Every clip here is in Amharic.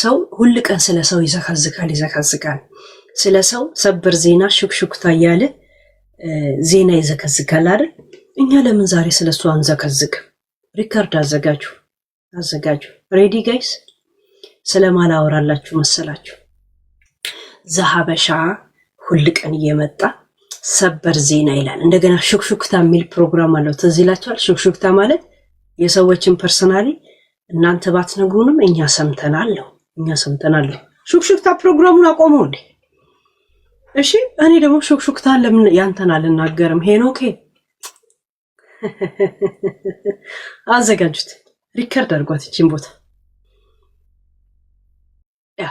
ሰው ሁሉ ቀን ስለ ሰው ይዘከዝካል ስለ ሰው ሰበር ዜና ሹክሹክታ ያለ ዜና ይዘከዝካል አይደል? እኛ ለምን ዛሬ ስለሱ አንዘከዝክ? ሪካርድ አዘጋጁ ሬዲ ጋይስ። ስለማላ አወራላችሁ መሰላችሁ? ዘሐበሻ ሁሉ ቀን እየመጣ ሰበር ዜና ይላል። እንደገና ሹክሹክታ የሚል ፕሮግራም አለው። ትዝ ይላችኋል? ሹክሹክታ ማለት የሰዎችን ፐርሰናሊ እናንተ ባትነግሩንም እኛ ሰምተናል። ሹክሹክታ ፕሮግራሙን አቆመው እንዴ? እሺ እኔ ደግሞ ሹክሹክታ ለምን ያንተን አልናገርም? ሄኖኬ አዘጋጁት፣ ሪከርድ አድርጓት እቺን ቦታ ያ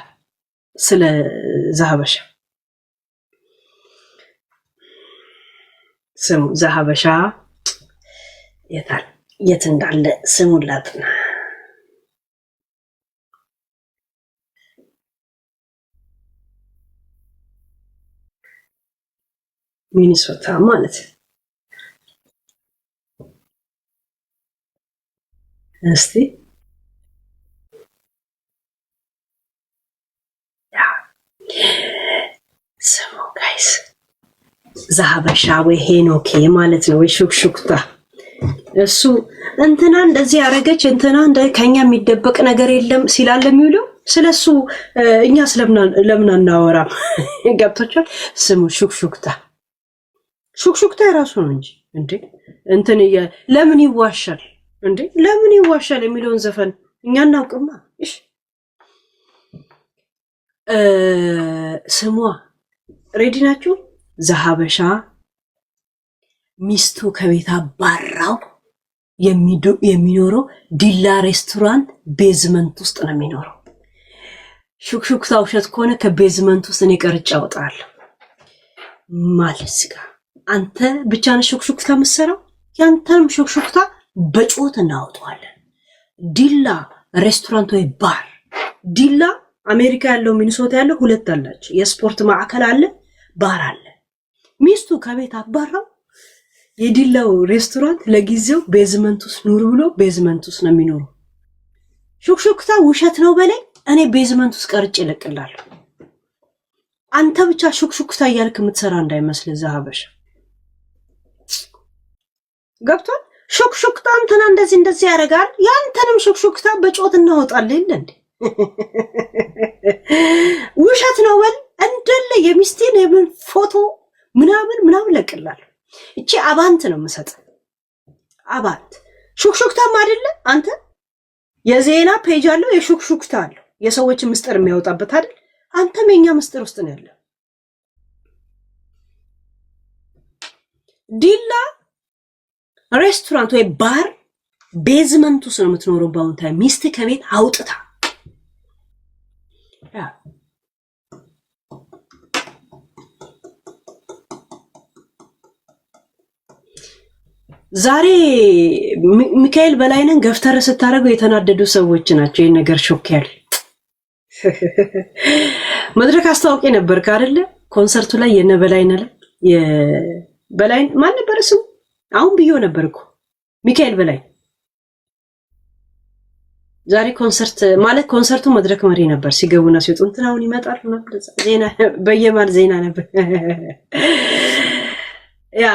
ስለ ዘሐበሻ ስሙ ዘሐበሻ የት እንዳለ ስሙን ላጥና። ሚኒሶታ ማለት እስቲ ያ ስሙ ጋይስ ዘሐበሻ ወይ ሄኖኬ ማለት ነው ወይ ሹክሹክታ። እሱ እንትና እንደዚህ ያረገች እንትና ከኛ የሚደበቅ ነገር የለም ሲላል የሚውለው ስለሱ እኛ ለምን አናወራም? ገብቶቻል? ስሙ ሹክሹክታ የራሱ ነው እንጂ እንዴ እንትን ለምን ይዋሻል እንዴ? ለምን ይዋሻል የሚለውን ዘፈን እኛ እናውቅማ። እሺ ስሟ ሬዲ ናችሁ? ዘሐበሻ ሚስቱ ከቤት አባራው የሚኖረው ዲላ ሬስቶራንት ቤዝመንት ውስጥ ነው የሚኖረው። ሹክሹክታ ውሸት ከሆነ ከቤዝመንት ውስጥ እኔ ቀርጬ አወጣለሁ ማለት ሲጋ አንተ ብቻ ነህ ሹክሹክታ የምትሰራው። ያንተንም ሹክሹክታ በጮት እናወጣዋለን። ዲላ ሬስቶራንት ወይ ባር፣ ዲላ አሜሪካ ያለው ሚኒሶታ ያለው ሁለት አላቸው። የስፖርት ማዕከል አለ፣ ባር አለ። ሚስቱ ከቤት አባራው የዲላው ሬስቶራንት ለጊዜው ቤዝመንት ውስጥ ኑር ብሎ ቤዝመንት ውስጥ ነው የሚኖረው። ሹክሹክታ ውሸት ነው በላይ እኔ ቤዝመንት ውስጥ ቀርጬ እለቅላለሁ። አንተ ብቻ ሹክሹክታ እያልክ የምትሰራ እንዳይመስል ዘሐበሻ ገብቷል? ሹክሹክታ እንትና እንደዚህ ያደርጋል። ያንተንም ሹክሹክታ በጮት እናወጣለን እንዴ? ውሸት ነው በል እንደለ የሚስቴን የምን ፎቶ ምናምን ለቅላለሁ። እቺ አባንት ነው የምሰጥ። አባንት ሹክሹክታም አይደለ አንተ የዜና ፔጅ አለው፣ የሹክሹክታ አለው፣ የሰዎች ምስጥር የሚያወጣበት አይደል? አንተም የኛ ምስጥር ውስጥ ነው ያለው። ዲላ ሬስቶራንት ወይ ባር ቤዝመንት ውስጥ ነው የምትኖረው። በአሁን ታይም ሚስት ከቤት አውጥታ ዛሬ ሚካኤል በላይነን ገፍተረ ስታደርገው የተናደዱ ሰዎች ናቸው። ይሄን ነገር ሾክ ያለ መድረክ አስተዋውቄ ነበር አይደለ? ኮንሰርቱ ላይ የነበላይነ ላይ የበላይ ማን ነበር ስሙ? አሁን ብዬ ነበር እኮ ሚካኤል በላይ ዛሬ ኮንሰርት ማለት ኮንሰርቱ መድረክ መሪ ነበር። ሲገቡና ሲወጡ እንትን አሁን ይመጣል ነበር ዜና በየማል ዜና ነበር። ያ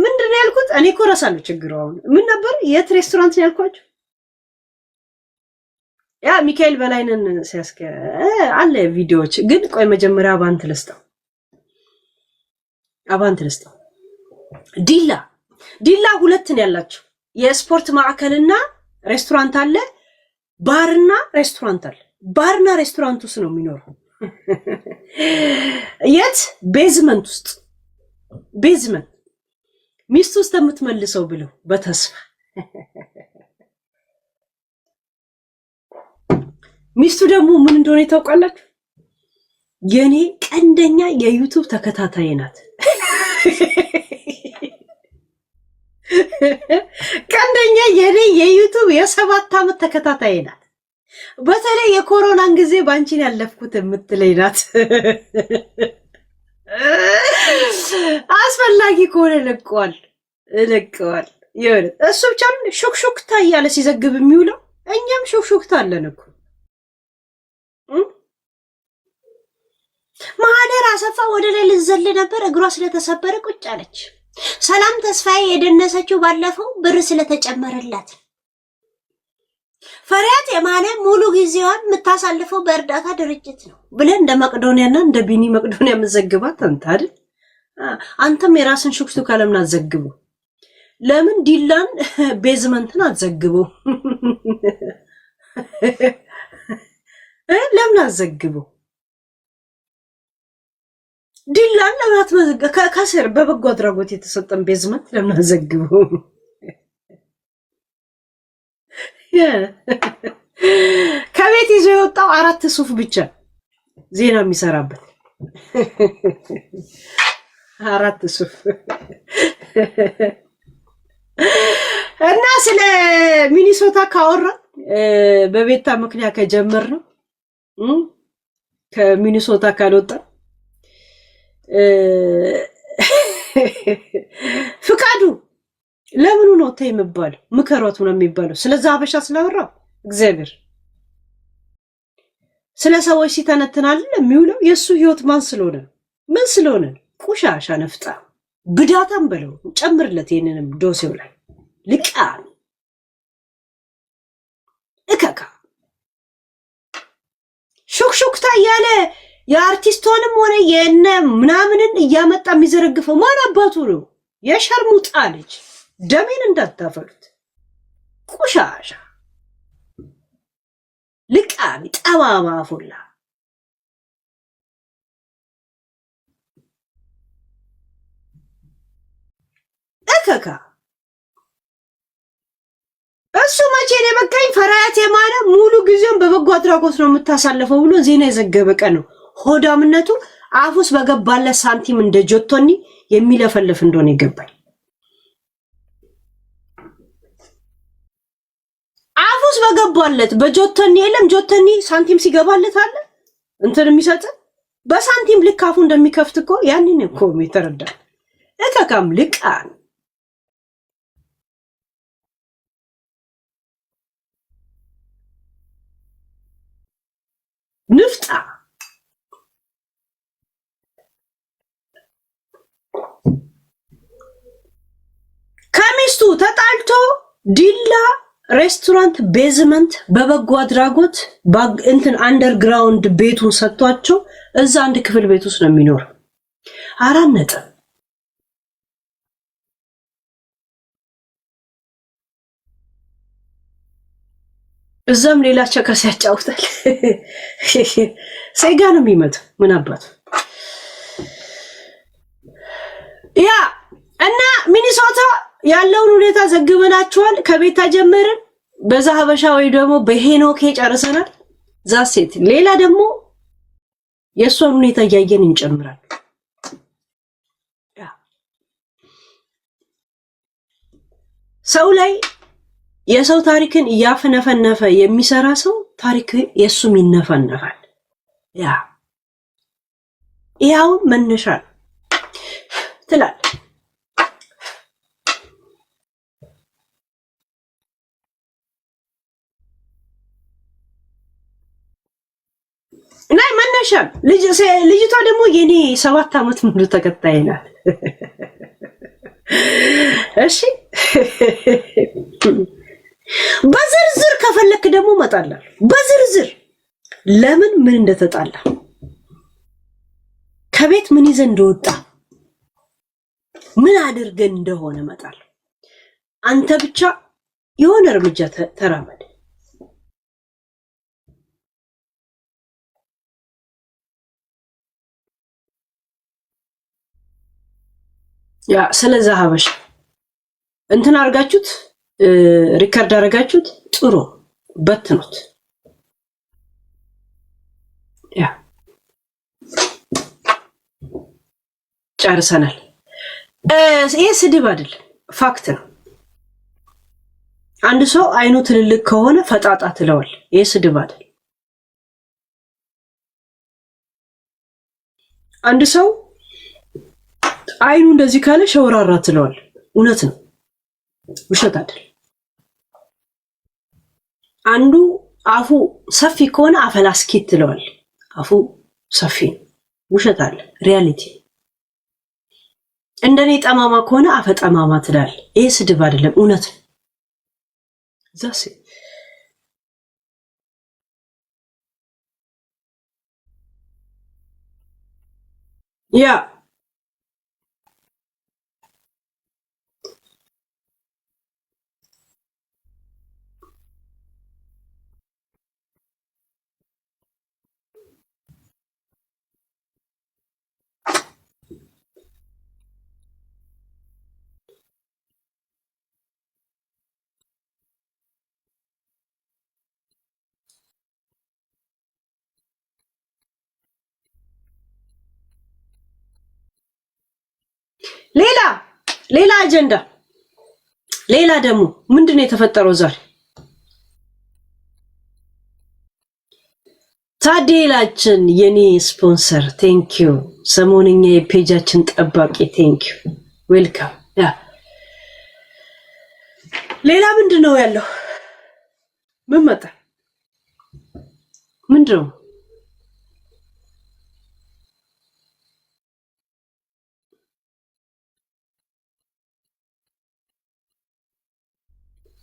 ምንድነው ያልኩት? እኔ እኮ እረሳለሁ ችግሩ። አሁን ምን ነበር የት ሬስቶራንት ነው ያልኳችሁ? ያ ሚካኤል በላይነን ሲያስከ አለ ቪዲዮዎች። ግን ቆይ መጀመሪያ አባንት ልስጠው። ዲላ ሁለት ነው ያላቸው። የስፖርት ማዕከልና ሬስቶራንት አለ፣ ባርና ሬስቶራንት አለ። ባርና ሬስቶራንት ውስጥ ነው የሚኖረው። የት? ቤዝመንት ውስጥ። ቤዝመንት ሚስቱ ውስጥ የምትመልሰው ብለው በተስፋ ሚስቱ ደግሞ ምን እንደሆነ ታውቃላችሁ? የኔ ቀንደኛ የዩቲዩብ ተከታታይ ናት። ቀንደኛ የኔ የዩቲዩብ የ7 ዓመት ተከታታይ ናት። በተለይ የኮሮናን ጊዜ ባንቺን ያለፍኩት የምትለኝ ናት። አስፈላጊ ከሆነ ለቀዋል ይሁን። እሱ ብቻ ነው ሹክሹክታ እያለ ሲዘግብ የሚውለው። እኛም ሹክሹክታ አለን እኮ ማህደር አሰፋ ወደ ላይ ልዘል ነበር፣ እግሯ ስለተሰበረ ቁጭ አለች። ሰላም ተስፋዬ የደነሰችው ባለፈው ብር ስለተጨመረላት። ፈሪያት የማነ ሙሉ ጊዜዋን የምታሳልፈው በእርዳታ ድርጅት ነው ብለን እንደ መቅዶኒያና እንደ ቢኒ መቅዶኒያ መዘግባት አንተ አይደል? አንተም የራስን ሹክሹክ ለምን አትዘግቡ? ለምን ዲላን ቤዝመንትን አትዘግቡ? ለምን አትዘግቡ? ዲላን ለምን አትመዘግ? ከስር በበጎ አድራጎት የተሰጠን ቤዝመንት ለምን አትዘግቡ? ከቤት ይዞ የወጣው 4 ሱፍ ብቻ ዜና የሚሰራበት 4 ሱፍ እና ስለ ሚኒሶታ ካወራ በቤታ ምክንያት ከጀመር ነው ከሚኒሶታ ካልወጣ ፍቃዱ ለምኑ ነው ተይ የሚባለው? ምከሯት ነው የሚባለው። ስለዛ ሀበሻ ስለወራው እግዚአብሔር ስለ ሰዎች ሲተነትናል የሚውለው የሱ ህይወት ማን ስለሆነ ምን ስለሆነ ቁሻሻ ነፍጣ ብዳታም በለው ጨምርለት። ይሄንንም ዶሴው ላይ ልቃም እከካ ሹክሹክታ እያለ የአርቲስቶንም ሆነ የነ ምናምንን እያመጣ የሚዘረግፈው ማን አባቱ ነው? የሸርሙጣ ልጅ ደሜን እንዳታፈሉት ቁሻሻ ልቃሚ ጠባባ ፎላ እከካ እሱ መቼ ነው በቃኝ? ፈራያት የማነ ሙሉ ጊዜውን በበጎ አድራጎት ነው የምታሳልፈው ብሎ ዜና የዘገበ ቀን ነው። ሆዳምነቱ አፉስ በገባለት ሳንቲም እንደ ጆቶኒ የሚለፈልፍ እንደሆነ ይገባል። አፉስ በገባለት በጆቶኒ የለም ጆቶኒ ሳንቲም ሲገባለት አለ እንትን የሚሰጥ በሳንቲም ልክ አፉ እንደሚከፍት እኮ ያንን እኮ ይተረዳል። እከካም ልቃን ንፍጣ ከሚስቱ ተጣልቶ ዲላ ሬስቶራንት ቤዝመንት በበጎ አድራጎት እንትን አንደርግራውንድ ቤቱን ሰጥቷቸው እዛ አንድ ክፍል ቤት ውስጥ ነው የሚኖር። 4 ነጥብ እዛም ሌላ ቸከስ ያጫውታል። ሰይጋ ነው የሚመጡ ምን አባቱ ያ እና ሚኒሶታ ያለውን ሁኔታ ዘግበናቸዋል። ከቤታ ጀመርን በዛ ሀበሻ ወይ ደግሞ በሄኖኬ ጨርሰናል። ዛሴት ሌላ ደግሞ የእሷን ሁኔታ እያየን እንጨምራለን። ሰው ላይ የሰው ታሪክን እያፈነፈነፈ የሚሰራ ሰው ታሪክ የሱም ይነፈነፋል። ያው መነሻ ትላል ናይ መነሻ ልጅቷ ደግሞ የኔ 7 ዓመት ሙሉ ተከታይ ናት። እሺ በዝርዝር ከፈለክ ደግሞ መጣላል። በዝርዝር ለምን ምን እንደተጣላ ከቤት ምን ይዘ እንደወጣ ምን አድርገን እንደሆነ መጣል። አንተ ብቻ የሆነ እርምጃ ተራመድ። ያ ስለዛ ሀበሻ እንትን አርጋችሁት ሪከርድ አረጋችሁት ጥሩ በትኑት። ያ ጨርሰናል። ይሄ ስድብ አይደለም ፋክት ነው። አንድ ሰው አይኑ ትልልቅ ከሆነ ፈጣጣ ትለዋል። ይሄ ስድብ አይደለም። አንድ ሰው አይኑ እንደዚህ ካለ ሸወራራ ትለዋል። እውነት ነው፣ ውሸት አይደል። አንዱ አፉ ሰፊ ከሆነ አፈላስኪት ትለዋል። አፉ ሰፊ ውሸት አለ ሪያሊቲ። እንደኔ ጠማማ ከሆነ አፈ ጠማማ ትላል። ይሄ ስድብ አይደለም እውነት ዛሴ ያ ሌላ አጀንዳ ሌላ ደግሞ ምንድነው የተፈጠረው ዛሬ? ታዲላችን የኔ ስፖንሰር ቴንኪዩ፣ ሰሞንኛ የፔጃችን ጠባቂ ቴንኪዩ ዌልካም። ያ ሌላ ምንድነው ያለው? ምን መጣ? ምንድነው?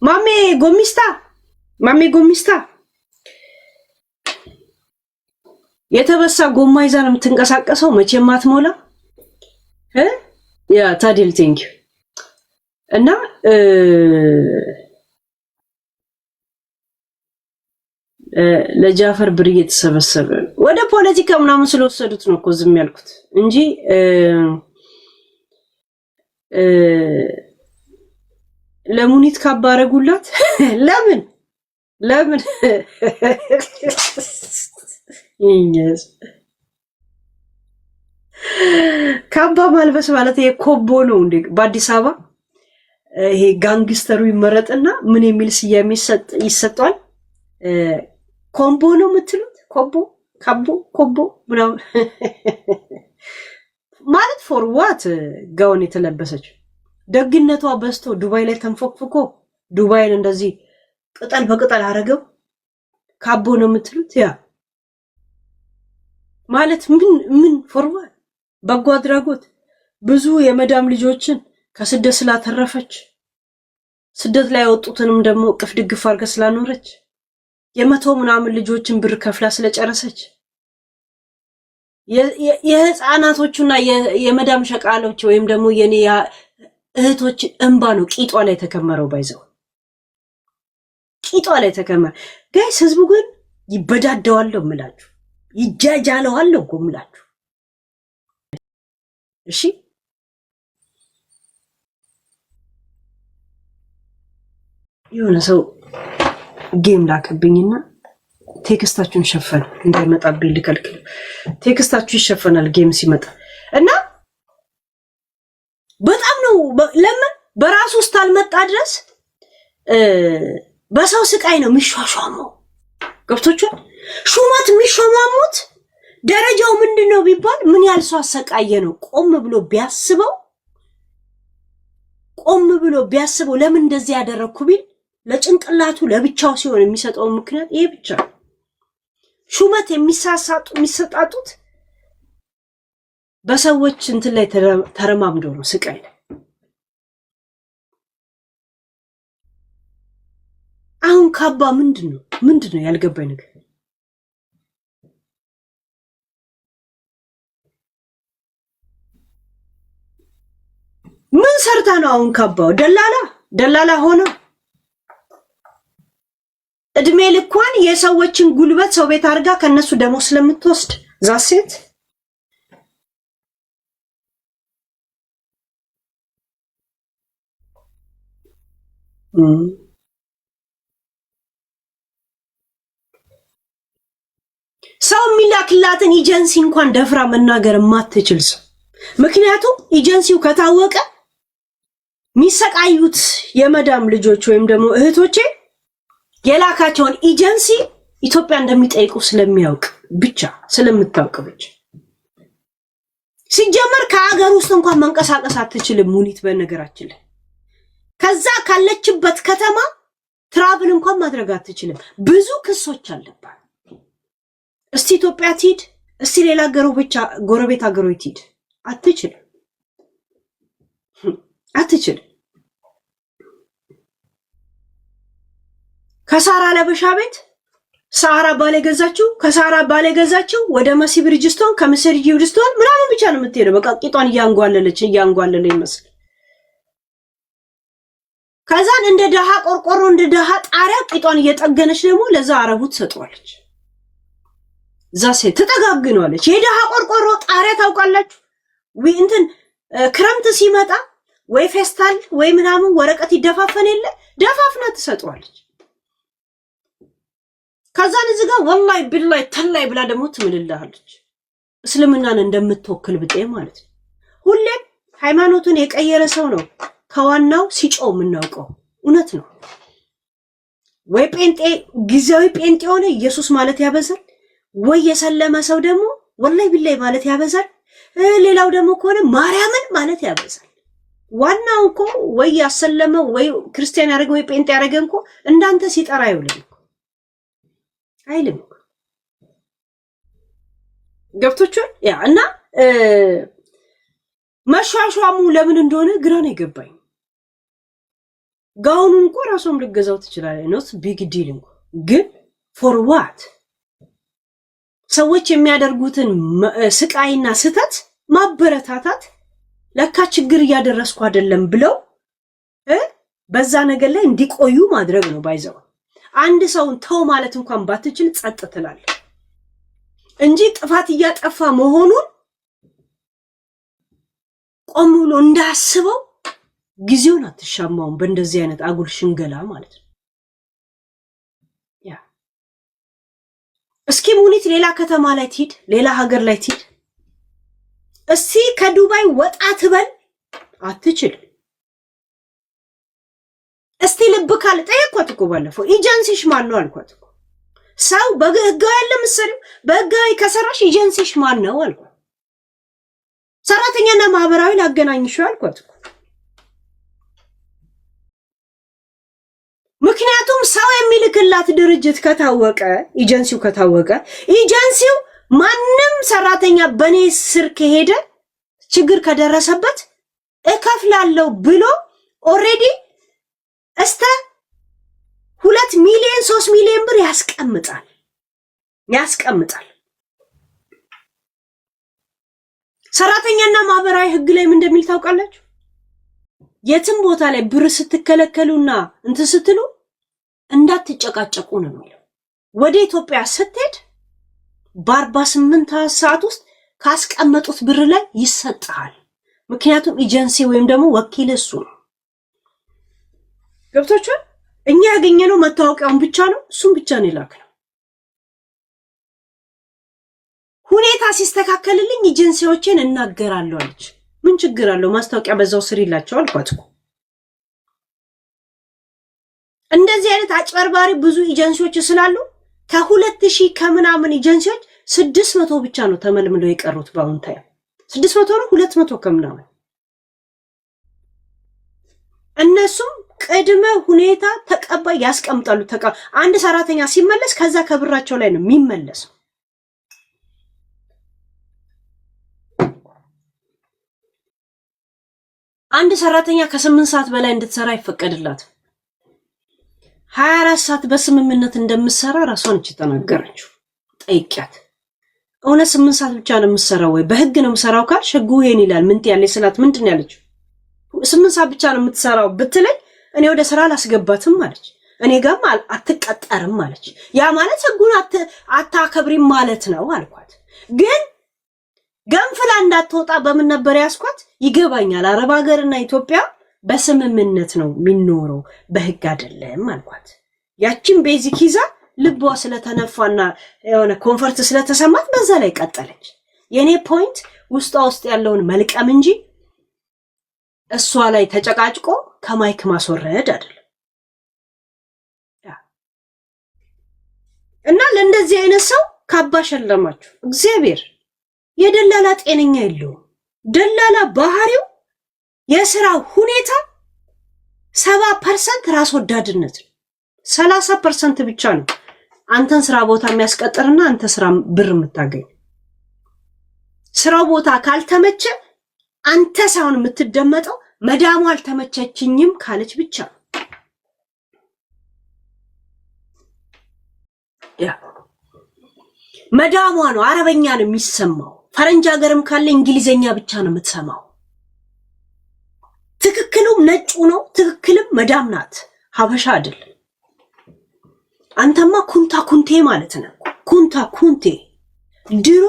ማሜ ጎሚስታ የተበሳ ጎማ ይዛ ነው የምትንቀሳቀሰው። መቼም አትሞላ። ያ ታዲል ቴንክ ዩ። እና ለጃፈር ብር እየተሰበሰበ ወደ ፖለቲካ ምናምን ስለወሰዱት ነው እኮ ዝም ያልኩት እንጂ ለሙኒት ካባረጉላት ለምን ይኛስ ካባ ማልበስ ማለት የኮቦ ነው እንዴ? በአዲስ አበባ ይሄ ጋንግስተሩ ይመረጥና ምን የሚል ስያሜ ይሰጣል? ኮምቦ ነው የምትሉት? ኮቦ ምናምን ማለት ፎር ዋት ጋውን የተለበሰች ደግነቷ በስቶ ዱባይ ላይ ተንፎክፍኮ ዱባይን እንደዚህ ቅጠል በቅጠል አረገው። ካቦ ነው የምትሉት? ያ ማለት ምን ፎርዋ በጎ አድራጎት ብዙ የመዳም ልጆችን ከስደት ስላተረፈች ስደት ላይ ያወጡትንም ደግሞ ቅፍ ድግፍ አርገ ስላኖረች 100 ምናምን ልጆችን ብር ከፍላ ስለጨረሰች የህፃናቶቹና የመዳም ሸቃሎች ወይም ደግሞ የኔ እህቶች እንባ ነው ቂጧ ላይ ተከመረው። ባይዘው ቂጧ ላይ ተከመረ። ጋይስ ህዝቡ ግን ይበዳደዋለሁ ምላችሁ ይጃጃለዋለሁ ምላችሁ። እሺ የሆነ ሰው ጌም ላከብኝና ቴክስታችሁን ሸፈኑ እንዳይመጣብኝ ልከልክል። ቴክስታችሁ ይሸፈናል ጌም ሲመጣ እና በጣም ነው ለምን በራሱ ውስጥ አልመጣ ድረስ በሰው ስቃይ ነው የሚሿሿመው። ገብቶቹ ሹመት የሚሾማሙት ደረጃው ምንድነው ቢባል ምን ያህል ሰው አሰቃየ ነው። ቆም ብሎ ቢያስበው ለምን እንደዚህ ያደረኩ ቢል ለጭንቅላቱ ለብቻው ሲሆን የሚሰጠው ምክንያት ይሄ ብቻ ነው። ሹመት የሚሰጣጡት በሰዎች እንትን ላይ ተረማምዶ ነው ስቃይ ላይ። አሁን ካባ ምንድነው ያልገባኝ ነገር? ምን ሰርታ ነው አሁን ካባው? ደላላ ሆነ እድሜ ልኳን የሰዎችን ጉልበት ሰው ቤት አድርጋ ከነሱ ደሞ ስለምትወስድ ዛሴት ሰው የሚላክላትን ኤጀንሲ እንኳን ደፍራ መናገር ማትችል ሰው። ምክንያቱም ኤጀንሲው ከታወቀ ሚሰቃዩት የመዳም ልጆች ወይም ደግሞ እህቶቼ የላካቸውን ኤጀንሲ ኢትዮጵያ እንደሚጠይቁ ስለሚያውቅ ብቻ ስለምታውቅ ብቻ ሲጀመር ከሀገር ውስጥ እንኳን መንቀሳቀስ አትችልም ሙኒት። በነገራችን ላይ ከዛ ካለችበት ከተማ ትራቭል እንኳን ማድረግ አትችልም። ብዙ ክሶች አለባት። እስቲ ኢትዮጵያ ትሂድ፣ እስቲ ሌላ ጎረቤት ሀገሮች ትሂድ፣ አትችልም። ከሳራ ለበሻ ቤት ሳራ ባለ ገዛችው፣ ከሳራ ባለ ገዛችው ወደ መሲ ብሪጅስቶን፣ ከመሲ ብሪጅስቶን ምናምን ብቻ ነው የምትሄደው። በቃ ቂጧን እያንጓለለ ይመስል ከዛን እንደ ደሃ ቆርቆሮ እንደ ደሃ ጣሪያ ቂጧን እየጠገነች ደግሞ ለዛ አረቡ ትሰጠዋለች። ዛሴ ትጠጋግነዋለች። የደሃ ቆርቆሮ ጣሪያ ታውቃላችሁ ወይ? እንትን ክረምት ሲመጣ ወይ ፌስታል ወይ ምናምን ወረቀት ይደፋፈን የለ ደፋፍና ትሰጠዋለች። ከዛን እዚህ ጋር ወላሂ ቢላሂ ተላይ ብላ ደግሞ ትምልልሃለች። እስልምናን እንደምትወክል ብጤ ማለት ነው። ሁሌም ሃይማኖቱን የቀየረ ሰው ነው ከዋናው ሲጮው የምናውቀው። እውነት ነው ወይ? ጴንጤ ጊዜያዊ ጴንጤ ሆነ ኢየሱስ ማለት ያበዛል ወይ? የሰለመ ሰው ደግሞ ወላሂ ቢላሂ ማለት ያበዛል። ሌላው ደግሞ ከሆነ ማርያምን ማለት ያበዛል። ዋናው እኮ ወይ ያሰለመው ወይ ክርስቲያን ያደረገ ወይ ጴንጤ ያደረገ እንኮ እንዳንተ ሲጠራ አይውልም አይልም። ገብቶቻል? ያ እና መሻሻሙ ለምን እንደሆነ ግራ ነው የገባኝ። ጋውኑን እንኳ ራሷም ልገዛው ትችላለች። ኖት ቢግ ዲል እንኳ ግን ፎር ዋት? ሰዎች የሚያደርጉትን ስቃይና ስተት ማበረታታት ለካ ችግር እያደረስኩ አይደለም ብለው በዛ ነገር ላይ እንዲቆዩ ማድረግ ነው። ባይዘው አንድ ሰውን ተው ማለት እንኳን ባትችል ጸጥ ትላለህ እንጂ ጥፋት እያጠፋ መሆኑን ቆም ብሎ እንዳስበው ጊዜውን አትሻማውም። በእንደዚህ አይነት አጉል ሽንገላ ማለት ነው። ያ እስኪ ሙኒት ሌላ ከተማ ላይ ትሂድ፣ ሌላ ሀገር ላይ ትሂድ፣ እስቲ ከዱባይ ወጣ ትበል፣ አትችል። እስቲ ልብ ካለ ጠየቅኳት እኮ ባለፈው ኤጀንሲሽ ማን ነው አልኳት እኮ። ሰው በህጋዊ ያለ መሰለኝ በህጋዊ ከሰራሽ ኤጀንሲሽ ማን ነው አልኳት። ሰራተኛና ማህበራዊ ላገናኝሽ አልኳት እኮ። ምክንያቱም ሰው የሚልክላት ድርጅት ከታወቀ ኤጀንሲው ከታወቀ ኤጀንሲው ማንም ሰራተኛ በኔ ስር ከሄደ ችግር ከደረሰበት እከፍላለሁ ብሎ ኦሬዲ እስተ 2 ሚሊዮን 3 ሚሊዮን ብር ያስቀምጣል። ሰራተኛና ማህበራዊ ህግ ላይ ምን እንደሚል ታውቃላችሁ? የትም ቦታ ላይ ብር ስትከለከሉና እንትን ስትሉ እንዳትጨቃጨቁ ነው የሚለው። ወደ ኢትዮጵያ ስትሄድ በ48 ሰዓት ውስጥ ካስቀመጡት ብር ላይ ይሰጣል። ምክንያቱም ኤጀንሲ ወይም ደግሞ ወኪል እሱ ነው። ገብቶቻል? እኛ ያገኘነው መታወቂያውን ብቻ ነው፣ እሱም ብቻ ነው የላክነው። ሁኔታ ሲስተካከልልኝ ኤጀንሲዎችን እናገራለሁ አለች። ምን ችግር አለው? ማስታወቂያ በዛው ስር ይላቸው አልኳት እኮ። እንደዚህ አይነት አጭበርባሪ ብዙ ኤጀንሲዎች ስላሉ ከ2000 ከምናምን ኤጀንሲዎች 600 ብቻ ነው ተመልምለው የቀሩት። በአሁን ታይም 600 ነው 200 ከምናምን። እነሱም ቅድመ ሁኔታ ተቀባይ ያስቀምጣሉ። አንድ ሰራተኛ ሲመለስ ከዛ ከብራቸው ላይ ነው የሚመለሰው። አንድ ሰራተኛ ከ8 ሰዓት በላይ እንድትሰራ አይፈቀድላትም። 24 ሰዓት በስምምነት እንደምትሰራ ራሷን እቺ ተናገረችው። ጠይቂያት እውነት 8 ሰዓት ብቻ ነው የምትሰራው ወይ በህግ ነው የምትሰራው ካልሽ ህጉ ይሄን ይላል። ምን ትያለሽ ስላት ምንድን ነው ያለችው? 8 ሰዓት ብቻ ነው የምትሰራው ብትለኝ እኔ ወደ ስራ አላስገባትም ማለች። እኔ ጋርም አትቀጠርም ማለች። ያ ማለት ህጉን አታከብሪም ማለት ነው አልኳት። ግን ገንፍላ እንዳትወጣ በምን ነበር ያስኳት? ይገባኛል አረብ ሀገርና ኢትዮጵያ በስምምነት ነው የሚኖረው በህግ አይደለም አልኳት። ያቺን ቤዚክ ይዛ ልቧ ስለተነፋና የሆነ ኮንፈርት ስለተሰማት በዛ ላይ ቀጠለች። የኔ ፖይንት ውስጧ ውስጥ ያለውን መልቀም እንጂ እሷ ላይ ተጨቃጭቆ ከማይክ ማስወረድ አይደለም። እና ለእንደዚህ አይነት ሰው ካባሸለማችሁ እግዚአብሔር የደላላ ጤነኛ የለውም። ደላላ ባህሪው የስራ ሁኔታ 70% ራስ ወዳድነት ነው። 30% ብቻ ነው አንተን ስራ ቦታ የሚያስቀጥርና አንተ ስራ ብር የምታገኝ። ስራው ቦታ ካልተመቸ አንተ ሳይሆን የምትደመጠው መዳሙ አልተመቸችኝም ካለች ብቻ። ያ መዳሟ ነው አረበኛ ነው የሚሰማው። ፈረንጅ ሀገርም ካለ እንግሊዘኛ ብቻ ነው የምትሰማው። ትክክሉም ነጩ ነው፣ ትክክልም መዳም ናት፣ ሀበሻ አይደለም። አንተማ ኩንታ ኩንቴ ማለት ነው። ኩንታ ኩንቴ ድሮ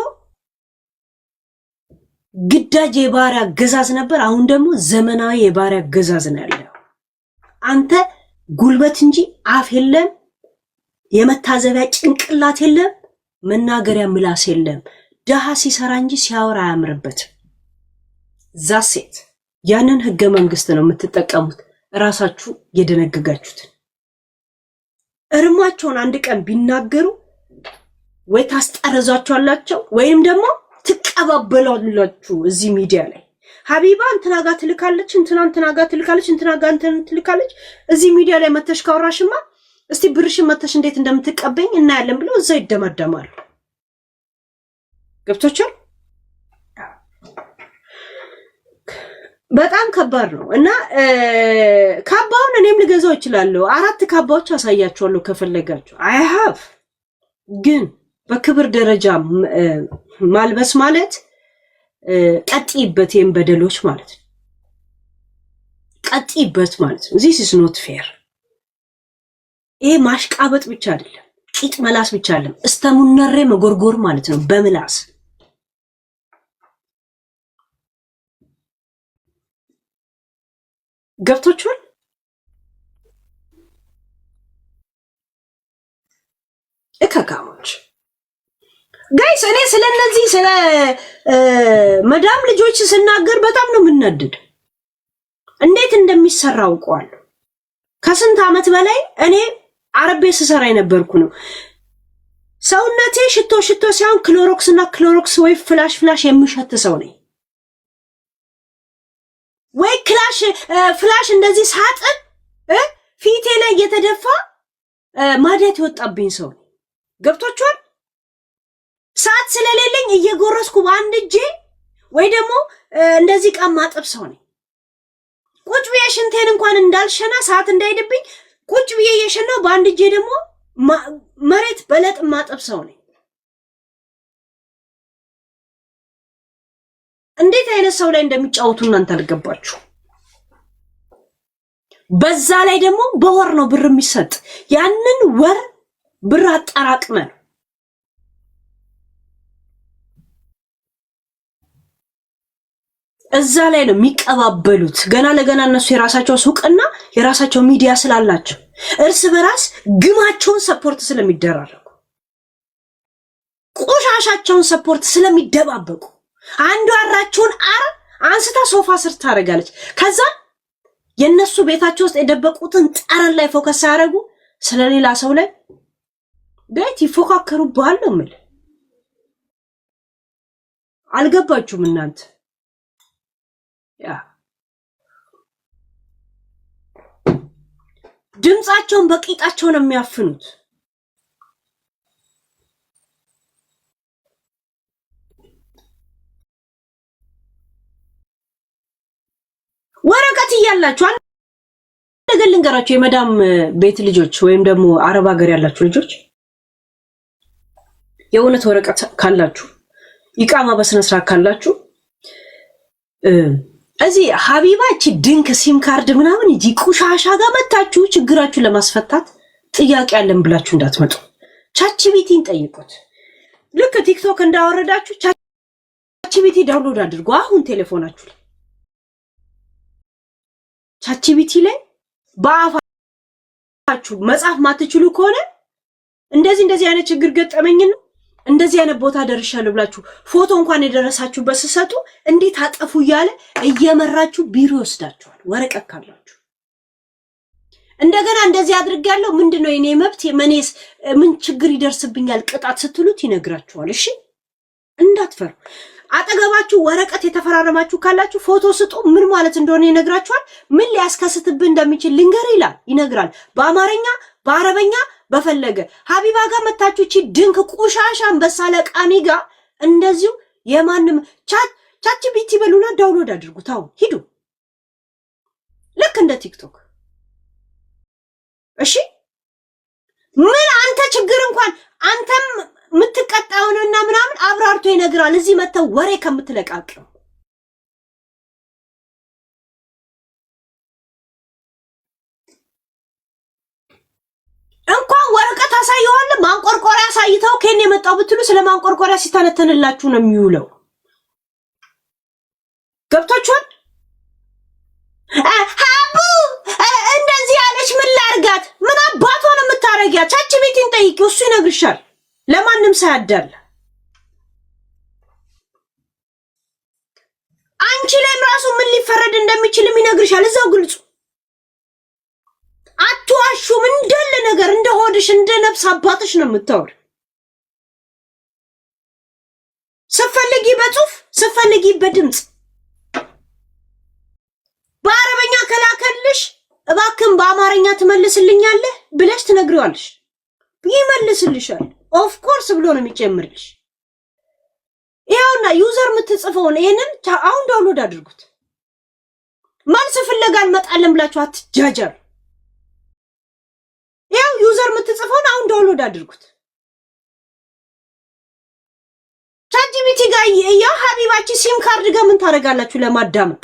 ግዳጅ የባሪያ አገዛዝ ነበር። አሁን ደግሞ ዘመናዊ የባሪያ አገዛዝ ነው ያለው። አንተ ጉልበት እንጂ አፍ የለም፣ የመታዘቢያ ጭንቅላት የለም፣ መናገሪያ ምላስ የለም። ደሃ ሲሰራ እንጂ ሲያወራ አያምርበትም። ዛሴት ያንን ህገ መንግስት ነው የምትጠቀሙት፣ ራሳችሁ የደነገጋችሁትን። እርማቸውን አንድ ቀን ቢናገሩ ወይ ታስጠረዟቸዋላችሁ ወይም ደግሞ ትቀባበላላችሁ። እዚህ ሚዲያ ላይ ሀቢባ እንትና ጋር ትልካለች፣ እንትና ጋር ትልካለች፣ እንትና ጋር ትልካለች። እዚህ ሚዲያ ላይ መተሽ ካወራሽማ እስቲ ብርሽን መተሽ እንዴት እንደምትቀበኝ እናያለን ብለው እዛ ይደማደማሉ። ገብቶቻል? በጣም ከባድ ነው እና ካባውን እኔም ልገዛው እችላለሁ። 4 ካባዎች አሳያችኋለሁ ከፈለጋችሁ። አይ ሃቭ ግን በክብር ደረጃ ማልበስ ማለት ቀጥይበት፣ ይሄን በደሎች ማለት ነው። ቀጥይበት ማለት ነው። this is not fair። ይሄ ማሽቃበጥ ብቻ አይደለም፣ ቂጥ መላስ ብቻ አይደለም፣ እስተሙነሬ መጎርጎር ማለት ነው በምላስ። ገብቶቻል? እከካሞች ጋይስ፣ እኔ ስለነዚህ ስለ መዳም ልጆች ስናገር በጣም ነው የምናደድ። እንዴት እንደሚሰራ አውቀዋለሁ። ከስንት ዓመት በላይ እኔ አረቤ ስሰራ የነበርኩ ነው። ሰውነቴ ሽቶ ሳይሆን ክሎሮክስ እና ክሎሮክስ ወይ ፍላሽ የሚሸት ሰው ነኝ። ወይ ፍላሽ እንደዚህ ሳጥን ፊቴ ላይ እየተደፋ ማዲያት የወጣብኝ ሰው ነኝ። ገብቶቻል? ሰዓት ስለሌለኝ እየጎረስኩ በአንድ እጄ ወይ ደግሞ እንደዚህ ቃ ማጠብ ሰው ነኝ። ቁጭ ብዬ ሽንቴን እንኳን እንዳልሸና ሰዓት እንዳይደብኝ ቁጭ ብዬ እየሸናው በአንድ እጄ ደግሞ መሬት በለጥ ማጠብ ሰው ነኝ። እንዴት አይነት ሰው ላይ እንደሚጫወቱ እናንተ አልገባችሁ። በዛ ላይ ደግሞ በወር ነው ብር የሚሰጥ። ያንን ወር ብር አጠራቅመን እዛ ላይ ነው የሚቀባበሉት። ገና ለገና እነሱ የራሳቸው ሱቅና የራሳቸው ሚዲያ ስላላቸው እርስ በራስ ግማቸውን ሰፖርት ስለሚደራረጉ ቆሻሻቸውን ሰፖርት ስለሚደባበቁ አንዱ አራቸውን አንስታ ሶፋ ስር ታረጋለች። ከዛ የነሱ ቤታቸው ውስጥ የደበቁትን ጠረን ላይ ፎከስ ያደርጉ ስለሌላ ሰው ላይ ቤት ይፎካከሩብሃል ነው የምልህ። አልገባችሁም እናንተ? ያ ድምጻቸውን በቂጣቸው ነው የሚያፍኑት። ወረቀት እያላችሁ ነገር ልንገራችሁ፣ የመዳም ቤት ልጆች ወይም ደግሞ አረብ ሀገር ያላችሁ ልጆች የእውነት ወረቀት ካላችሁ ኢቃማ በስነ ስርዓት ካላችሁ እዚህ ሀቢባ እቺ ድንክ ሲም ካርድ ምናምን እጂ ቁሻሻ ጋር መታችሁ ችግራችሁን ለማስፈታት ጥያቄ አለን ብላችሁ እንዳትመጡ። ቻትጂፒቲን ጠይቁት። ልክ ቲክቶክ እንዳወረዳችሁ ቻትጂፒቲ ዳውንሎድ አድርጉ አሁን ቴሌፎናችሁ ላይ። ቻትጂፒቲ ላይ በአፋችሁ መጻፍ ማትችሉ ከሆነ እንደዚህ አይነት ችግር ገጠመኝና እንደዚህ አይነት ቦታ ደርሻለሁ ብላችሁ ፎቶ እንኳን የደረሳችሁበት ስትሰጡ እንዴት አጠፉ እያለ እየመራችሁ ቢሮ ይወስዳችኋል። ወረቀት ካላችሁ እንደገና እንደዚህ አድርጋለሁ ምንድነው የኔ መብት የመኔስ ምን ችግር ይደርስብኛል ቅጣት ስትሉት ይነግራችኋል። እሺ አትፈሩ። አጠገባችሁ ወረቀት የተፈራረማችሁ ካላችሁ ፎቶ ስጡ። ምን ማለት እንደሆነ ይነግራችኋል። ምን ሊያስከስትብህ እንደሚችል ልንገር ይላል፣ ይነግራል። በአማርኛ በአረበኛ በፈለገ ሀቢባ ጋር መታችሁ እቺ ድንክ ቁሻሻ አንበሳ ለቃኒ ጋር እንደዚሁ የማንም ቻት ቢቲ በሉና ዳውንሎድ አድርጉት። አሁን ሂዱ ልክ እንደ ቲክቶክ። እሺ ምን አንተ ችግር እንኳን አንተም የምትቀጣውንና ምናምን አብራርቶ ይነግራል። እዚህ መተው ወሬ ከምትለቃቅም እንኳን ወረቀት አሳየዋል። ማንቆርቆሪያ አሳይተው ከኔ የመጣው ብትሉ ስለ ማንቆርቆሪያ ሲተነተንላችሁ ነው የሚውለው። ገብታችኋል? ሀቡ እንደዚህ ያለች ምን ላርጋት? ምን አባቷ ነው የምታረጊያት? ቻች ቤትን ጠይቂ፣ እሱ ይነግርሻል። ለማንም ሳያዳል አንቺ ላይም ራሱ ምን ሊፈረድ እንደሚችልም ይነግርሻል። እዛው ግልጹ። አትዋሹም። እንደለ ነገር እንደ ሆድሽ እንደ ነፍስ አባትሽ ነው የምታወሪ። ስፈልጊ በጽሁፍ ስፈልጊ በድምጽ በአረበኛ ከላከልሽ እባክን በአማርኛ ትመልስልኛለህ ብለሽ ትነግሪዋለሽ። ይመልስልሻል። ኦፍ ኮርስ ብሎ ነው የሚጨምርልሽ። ይኸውና ዩዘር የምትጽፈውን ይሄንን አሁን ዳውንሎድ አድርጉት። መልስ ፍለጋ እንመጣለን ብላችሁ አትጃጃር። ይኸው ዩዘር የምትጽፈውን አሁን ዳውንሎድ አድርጉት። ቻትጂፒቲ ጋር ያው ሀቢባቺ ሲም ካርድ ጋር ምን ታደርጋላችሁ ለማዳመቅ?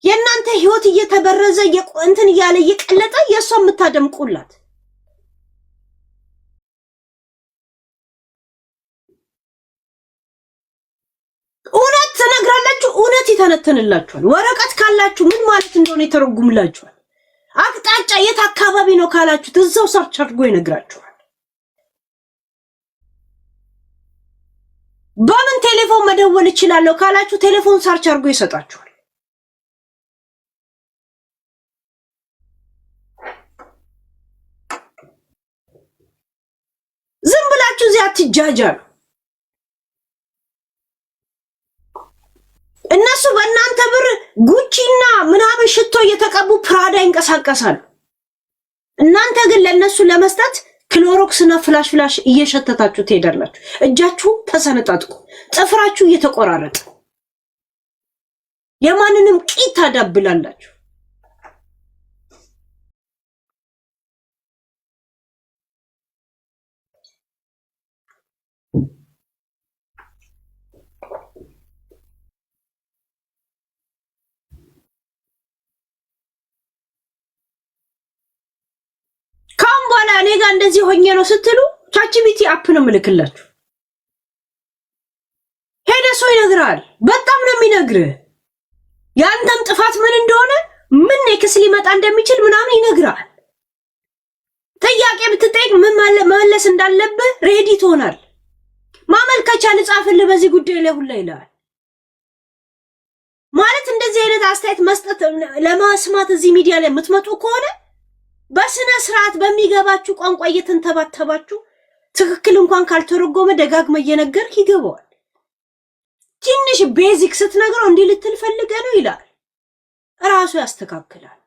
የእናንተ ህይወት እየተበረዘ እንትን እያለ እየቀለጠ የእሷ የምታደምቁላት እውነት ትነግራላችሁ። እውነት ይተነተንላችኋል። ወረቀት ካላችሁ ምን ማለት እንደሆነ ይተረጉምላችኋል። አቅጣጫ የት አካባቢ ነው ካላችሁት እዛው ሰርች አድርጎ ይነግራችኋል። በምን ቴሌፎን መደወል እችላለሁ ካላችሁ ቴሌፎን ሰርች አድርጎ ይሰጣችኋል። ዝም ብላችሁ እዚህ አትጃጃሉ። እነሱ በእናንተ ብር ጉቺና ምናምን ሽቶ እየተቀቡ ፕራዳ ይንቀሳቀሳሉ። እናንተ ግን ለነሱ ለመስጠት ክሎሮክስና ፍላሽ እየሸተታችሁ ትሄዳላችሁ። እጃችሁ ተሰነጣጥቁ፣ ጥፍራችሁ እየተቆራረጠ የማንንም ቂጥ ታዳብላላችሁ። እኔ ጋር እንደዚህ ሆኜ ነው ስትሉ ቻትጂፒቲ አፕ ነው ምልክላችሁ። ሄደ ሰው ይነግራል። በጣም ነው የሚነግርህ። ያንተም ጥፋት ምን እንደሆነ ምን ኔክስ ሊመጣ እንደሚችል ምናምን ይነግራል። ጥያቄ ብትጠይቅ ምን መመለስ እንዳለብህ ሬዲ ትሆናል። ማመልከቻ ልጻፍልህ በዚህ ጉዳይ ላይ ሁላ ይላል። ማለት እንደዚህ አይነት አስተያየት መስጠት ለማስማት እዚህ ሚዲያ ላይ የምትመጡ ከሆነ በስነ ስርዓት በሚገባችሁ ቋንቋ እየተንተባተባችሁ ትክክል እንኳን ካልተረጎመ ደጋግመ እየነገርክ ይገባዋል። ትንሽ ቤዚክ ስትነግረው እንዲህ ልትል ፈልገ ነው ይላል። ራሱ ያስተካክላል።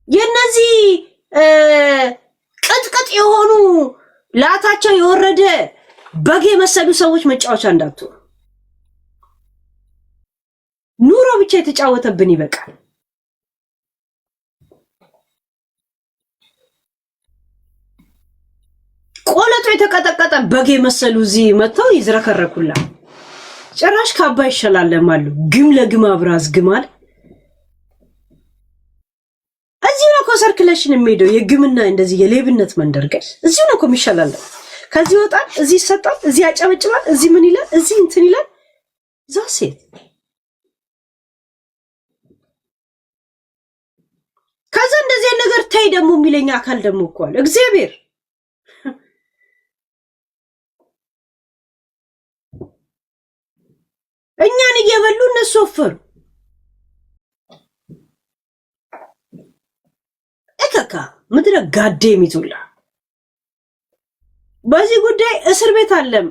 የነዚህ ቅጥቅጥ የሆኑ ላታቸው የወረደ በግ የመሰሉ ሰዎች መጫወቻ እንዳትሆኑ። ኑሮ ብቻ የተጫወተብን ይበቃል። ቆለጦ የተቀጠቀጠ በግ የመሰሉ እዚህ መጥተው ይዝረከረኩላል። ጭራሽ ካባ ይሸላለማሉ። ግም ለግም አብራዝ ግማል። እዚህ ነው ሰርክሌሽን የሚሄደው የግምና እንደዚህ የሌብነት መንደርገል እዚህ ነው የሚሸላለም። ከዚህ ወጣል፣ እዚህ ይሰጣል፣ እዚህ ያጨበጭባል፣ እዚህ ምን ይላል፣ እዚህ እንትን ይላል። ዛሴት ከዛ እንደዚህ ነገር ታይ ደግሞ የሚለኝ አካል ደግሞ እኮ አለ። እግዚአብሔር እኛን እየበሉ እነሱ ወፈሩ። እከካ ምድረ ጋዴ ሚቱላ በዚህ ጉዳይ እስር ቤት አለም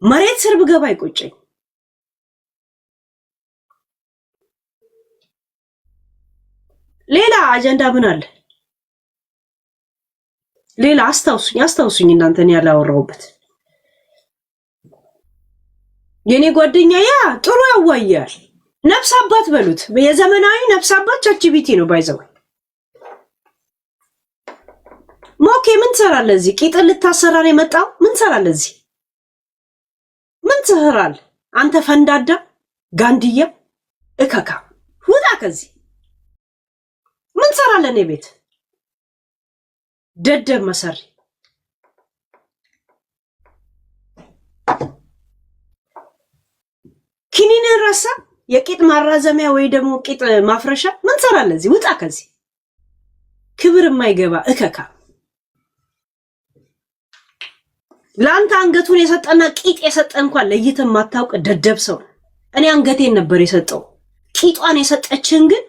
መሬት ስር ብገባ አይቆጨኝ። ሌላ አጀንዳ ምን አለ? ሌላ አስታውሱኝ እናንተን ያላወራሁበት የኔ ጓደኛ ያ ጥሩ ያዋያል። ነፍስ አባት በሉት የዘመናዊ ነፍስ አባት ቻችቢቲ ነው ባይዘው። ሞኬ ምን ትሰራለህ እዚህ? ቂጥን ልታሰራ ነው የመጣው? ምን ትሰራለህ እዚህ? ምን ትሰራለህ አንተ ፈንዳዳ ጋንድያ እከካ ውጣ ከዚህ። ምን ትሰራለህ እኔ ቤት ደደብ መሰሪ? ኪኒንን ረሳ? የቂጥ ማራዘሚያ ወይ ደግሞ ቂጥ ማፍረሻ? ምን ትሰራለህ እዚህ? ውጣ ከዚህ ክብር የማይገባ እከካ። ለአንተ አንገቱን የሰጠና ቂጥ የሰጠ እንኳን ለይተህ ማታውቅ ደደብ ሰው። እኔ አንገቴን ነበር የሰጠው። ቂጧን የሰጠችን ግን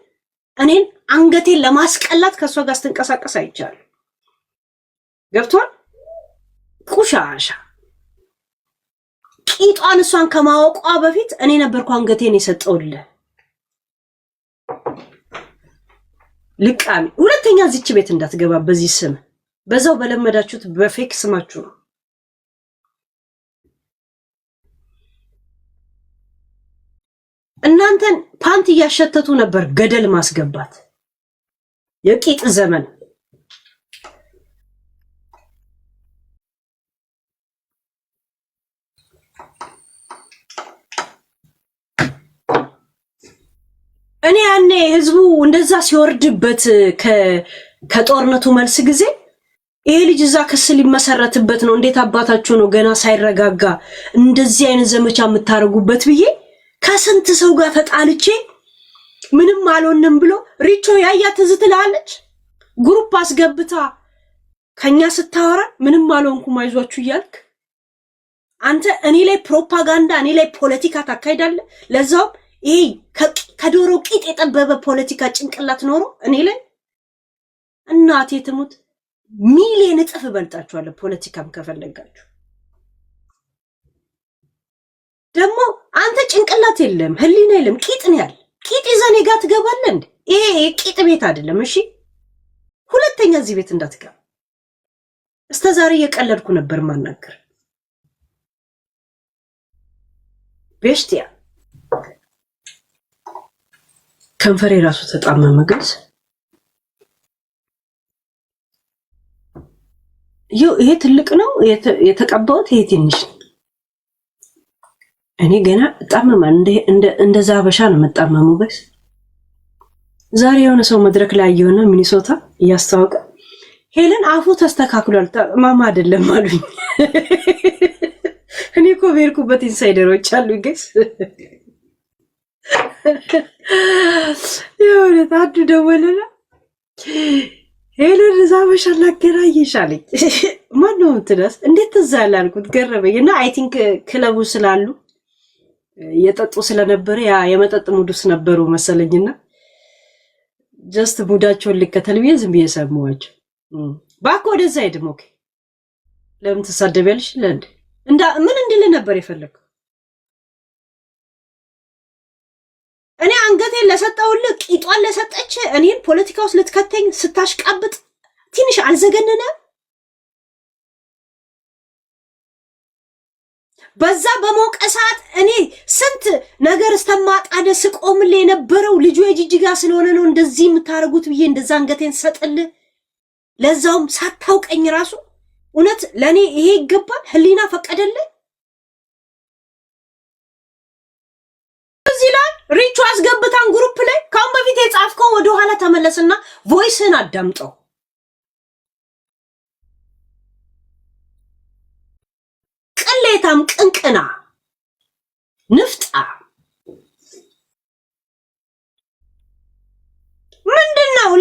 እኔን አንገቴን ለማስቀላት ከሷ ጋር ስትንቀሳቀስ አይቻልም። ገብቷል? ቁሻሻ ቂጧን እሷን ከማወቋ በፊት እኔ ነበርኩ አንገቴን የሰጠውልህ። ልቃሚ ሁለተኛ እዚች ቤት እንዳትገባ በዚህ ስም። በዛው በለመዳችሁት በፌክ ስማችሁ ነው። እናንተን ፓንት እያሸተቱ ነበር ገደል ማስገባት። የቂጥ ዘመን እኔ ያኔ ህዝቡ እንደዛ ሲወርድበት ከጦርነቱ መልስ ጊዜ ይሄ ልጅ እዛ ክስ ሊመሰረትበት ነው፣ እንዴት አባታችሁ ነው ገና ሳይረጋጋ እንደዚህ አይነት ዘመቻ የምታረጉበት ብዬ ከስንት ሰው ጋር ተጣልቼ ምንም አልሆንም ብሎ ሪቾ ያያ ትዝ ትላለች። ግሩፕ አስገብታ ከኛ ስታወራ ምንም አልሆንኩም አይዟችሁ እያልክ አንተ እኔ ላይ ፕሮፓጋንዳ እኔ ላይ ፖለቲካ ታካሂዳለህ። ለዛው ይሄ ከዶሮ ቂጥ የጠበበ ፖለቲካ ጭንቅላት ኖሮ እኔ ላይ እናቴ ትሙት ሚሊዮን እጥፍ በልጣችኋለሁ። ፖለቲካም ከፈለጋችሁ ደግሞ አንተ ጭንቅላት የለም ህሊና የለም ቂጥ ነው ያለ። ቂጥ ይዘኔ ጋር ትገባለህ እንዴ? ይሄ ቂጥ ቤት አይደለም። እሺ ሁለተኛ እዚህ ቤት እንዳትገባ። እስከዛሬ እየቀለድኩ ነበር ማናገር ቤሽቲያ ከንፈሬ ራሱ ተጣመመ። ግልጽ ይሄ ትልቅ ነው የተቀባውት፣ ይሄ ትንሽ ነው። እኔ ገና ጣመማል እንደዛ ሀበሻ ነው መጣመሙ። በስ ዛሬ የሆነ ሰው መድረክ ላይ ያየውና ሚኒሶታ እያስተዋወቀ ሄለን አፉ ተስተካክሏል ማማ አይደለም አሉኝ። እኔ እኮ በርኩበት ኢንሳይደሮች አሉኝ ገስ የሆነ ታዱ ደወለና ሄለን እዛ ሀበሻ ላገናኝሽ አለኝ። ማነው ትደስ እንዴት ትዝ አላልኩት ገረመኝ። እና አይ ቲንክ ክለቡ ስላሉ የጠጡ ስለነበረ ያ የመጠጥ ሙዱስ ነበሩ መሰለኝና ጀስት ሙዳቸውን ልከተል ብዬ ዝም ብዬ ሰማኋቸው። ባኮ ወደዛ ሄድም። ኦኬ ለምን ትሳደቢያለሽ? ምን እንድል ነበር የፈለግኩት? እኔ አንገቴን ለሰጠውልህ ቂጧን ለሰጠች እኔን ፖለቲካ ውስጥ ልትከተኝ ስታሽቃብጥ ትንሽ አልዘገነነ? በዛ በሞቀ ሰዓት እኔ ስንት ነገር እስተማጣደ ስቆምልህ የነበረው ልጁ የጂጂጋ ስለሆነ ነው እንደዚህ የምታረጉት ብዬ እንደዛ አንገቴን ሰጥልህ፣ ለዛውም ሳታውቀኝ ራሱ። እውነት ለኔ ይሄ ይገባል? ህሊና ፈቀደልህ? እዚህ ላይ ሪቹ አስገብታን ግሩፕ ላይ ካሁን በፊት የጻፍከው ወደ ኋላ ተመለስና ቮይስን አዳምጠው። ቅሌታም ቅንቅና ንፍጣ ምንድነው?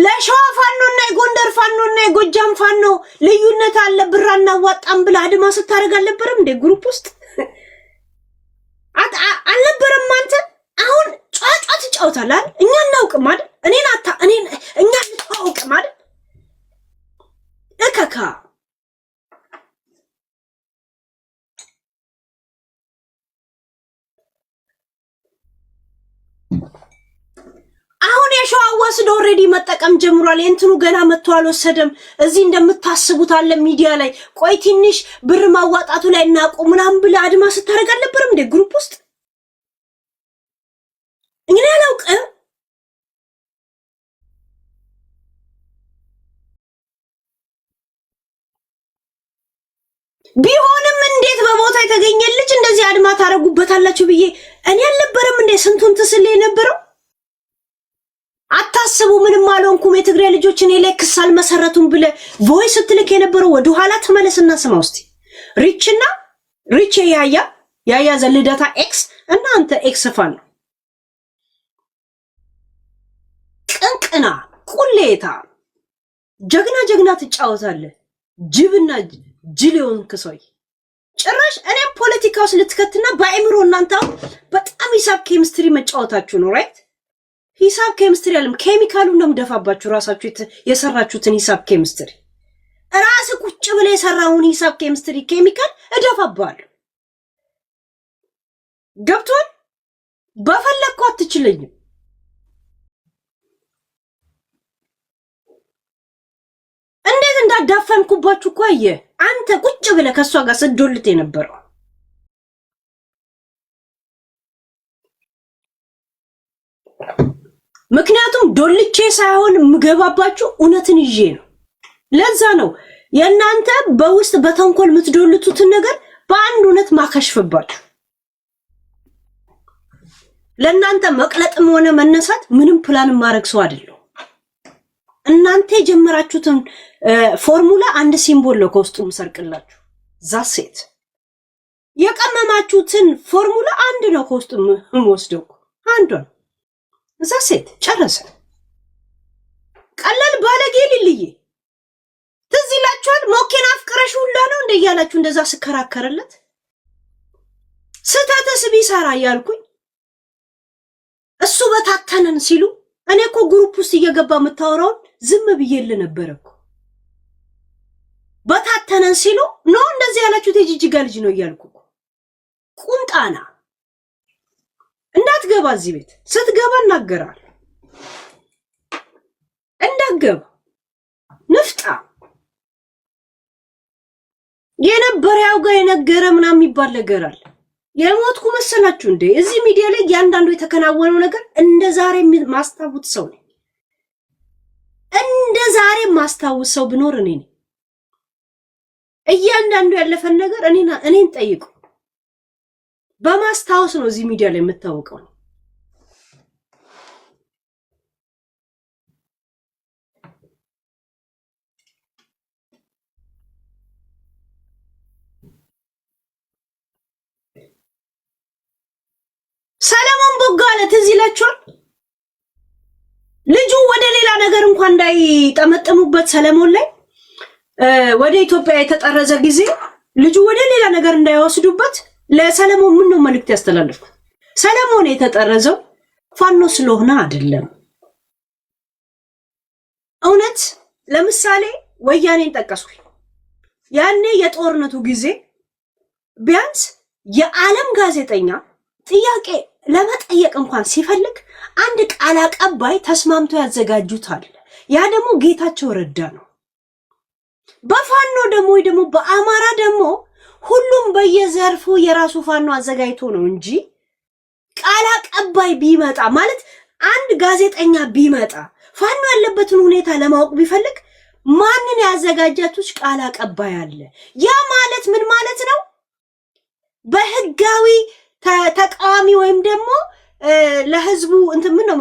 ለሸዋ ፋኖና የጎንደር ፋኖና የጎጃም ፋኖ ልዩነት አለ ብራና ዋጣም ብላ አድማ ስታረግ አልነበረም እንደ ግሩፕ ውስጥ አልነበረም? አንተ አሁን ጫጫት ትጫወታለህ። እኛ እናውቅም አይደል? እኛ እንታውቅም አይደል? እከካ አሁን የሸዋ ወስዶ ኦሬዲ መጠቀም ጀምሯል። እንትኑ ገና መጥቶ አልወሰደም። እዚህ እንደምታስቡት አለ ሚዲያ ላይ ቆይ ትንሽ ብር ማዋጣቱ ላይ እናቆም ምናምን ብለህ አድማ ስታደርግ አልነበረም እንደ ግሩፕ ውስጥ እኛ ያላውቅም። ቢሆንም እንዴት በቦታ የተገኘ ልጅ እንደዚህ አድማ ታረጉበታላችሁ ብዬ እኔ አልነበረም እንደ ስንቱን ትስል የነበረው አታስቡ። ምንም አልሆንኩም የትግሬ ልጆች እኔ ላይ ክስ አልመሰረቱም ብለ ቮይስ ስትልክ የነበረው ወደ ኋላ ተመለስና ስማ ውስጥ ሪች ያያ ዘልደታ ኤክስ እና አንተ ኤክስ ፋን ቅንቅና ቁሌታ ጀግና ትጫወታለህ። ጅብና ጅሊዮን ክሶይ ጭራሽ እኔም ፖለቲካ ውስጥ ልትከትና በአእምሮ እናንተ በጣም ሂሳብ ኬሚስትሪ መጫወታችሁ ነው ራይት። ሂሳብ ኬሚስትሪ አለም ኬሚካሉን ነው ደፋባችሁ ራሳችሁ የሰራችሁትን ሂሳብ ኬሚስትሪ ራስ ቁጭ ብለ የሰራውን ሂሳብ ኬሚስትሪ ኬሚካል እደፋባለሁ። ገብቷል? በፈለኩ አትችለኝም። እንዴት እንዳዳፈንኩባችሁ እኮ አየህ አንተ ቁጭ ብለ ከሷ ጋር ስዶልት የነበረው ምክንያቱም ዶልቼ ሳይሆን ምገባባችሁ እውነትን ይዤ ነው። ለዛ ነው የእናንተ በውስጥ በተንኮል የምትዶልቱትን ነገር በአንድ እውነት ማከሽፍባችሁ። ለእናንተ መቅለጥም ሆነ መነሳት ምንም ፕላን ማድረግ ሰው አይደለም። እናንተ የጀመራችሁትን ፎርሙላ አንድ ሲምቦል ነው ከውስጡ ምሰርቅላችሁ። ዛሴት የቀመማችሁትን ፎርሙላ አንድ ነው ከውስጡ ምወስደው አንዱን ዛሴት ጨረሰ። ቀለል ባለጌ ልልዬ ትዝ ይላችኋል። ሞኬን አፍቅረሽ ሁላ ነው እንደያላችሁ እንደዛ ስከራከረለት ስተተስ ቢሰራ እያልኩኝ እሱ በታተነን ሲሉ እኔ እኮ ግሩፕ ውስጥ እየገባ የምታወራውን ዝም ብዬል ነበር እኮ። በታተነን ሲሉ ነው እንደዚህ ያላችሁት የጂጂጋ ልጅ ነው እያልኩ ቁንጣና እንዳትገባ እዚህ ቤት ስትገባ እናገራል እንዳትገባ ንፍጣ የነበረ ያው ጋር የነገረ ምናምን የሚባል ነገር አለ። የሞትኩ መሰላችሁ እንዴ? እዚህ ሚዲያ ላይ ያንዳንዱ የተከናወነው ነገር እንደ ዛሬ ማስታወስ ሰው ነኝ። እንደ ዛሬ ማስታወስ ሰው ብኖር እኔ ነኝ። እያንዳንዱ ያለፈን ነገር እኔን ጠይቁ። በማስታወስ ነው እዚህ ሚዲያ ላይ የምታወቀው። ሰለሞን ቦጋለ ትዝ ይላችኋል? ልጁ ወደ ሌላ ነገር እንኳን እንዳይጠመጥሙበት ሰለሞን ላይ ወደ ኢትዮጵያ የተጠረዘ ጊዜ ልጁ ወደ ሌላ ነገር እንዳይወስዱበት ለሰለሞን ምን ነው መልእክት ያስተላልፉ። ሰለሞን የተጠረዘው ፋኖ ስለሆነ አይደለም። እውነት ለምሳሌ ወያኔን ጠቀስኩኝ። ያኔ የጦርነቱ ጊዜ ቢያንስ የዓለም ጋዜጠኛ ጥያቄ ለመጠየቅ እንኳን ሲፈልግ አንድ ቃል አቀባይ ተስማምቶ ያዘጋጁታል። ያ ደግሞ ጌታቸው ረዳ ነው። በፋኖ ደግሞ በአማራ ደግሞ ሁሉም በየዘርፉ የራሱ ፋኖ አዘጋጅቶ ነው እንጂ ቃል አቀባይ ቢመጣ ማለት አንድ ጋዜጠኛ ቢመጣ ፋኖ ያለበትን ሁኔታ ለማወቅ ቢፈልግ ማንን ያዘጋጃቱት ቃል አቀባይ አለ። ያ ማለት ምን ማለት ነው? በህጋዊ ተቃዋሚ ወይም ደግሞ ለህዝቡ ምን ነው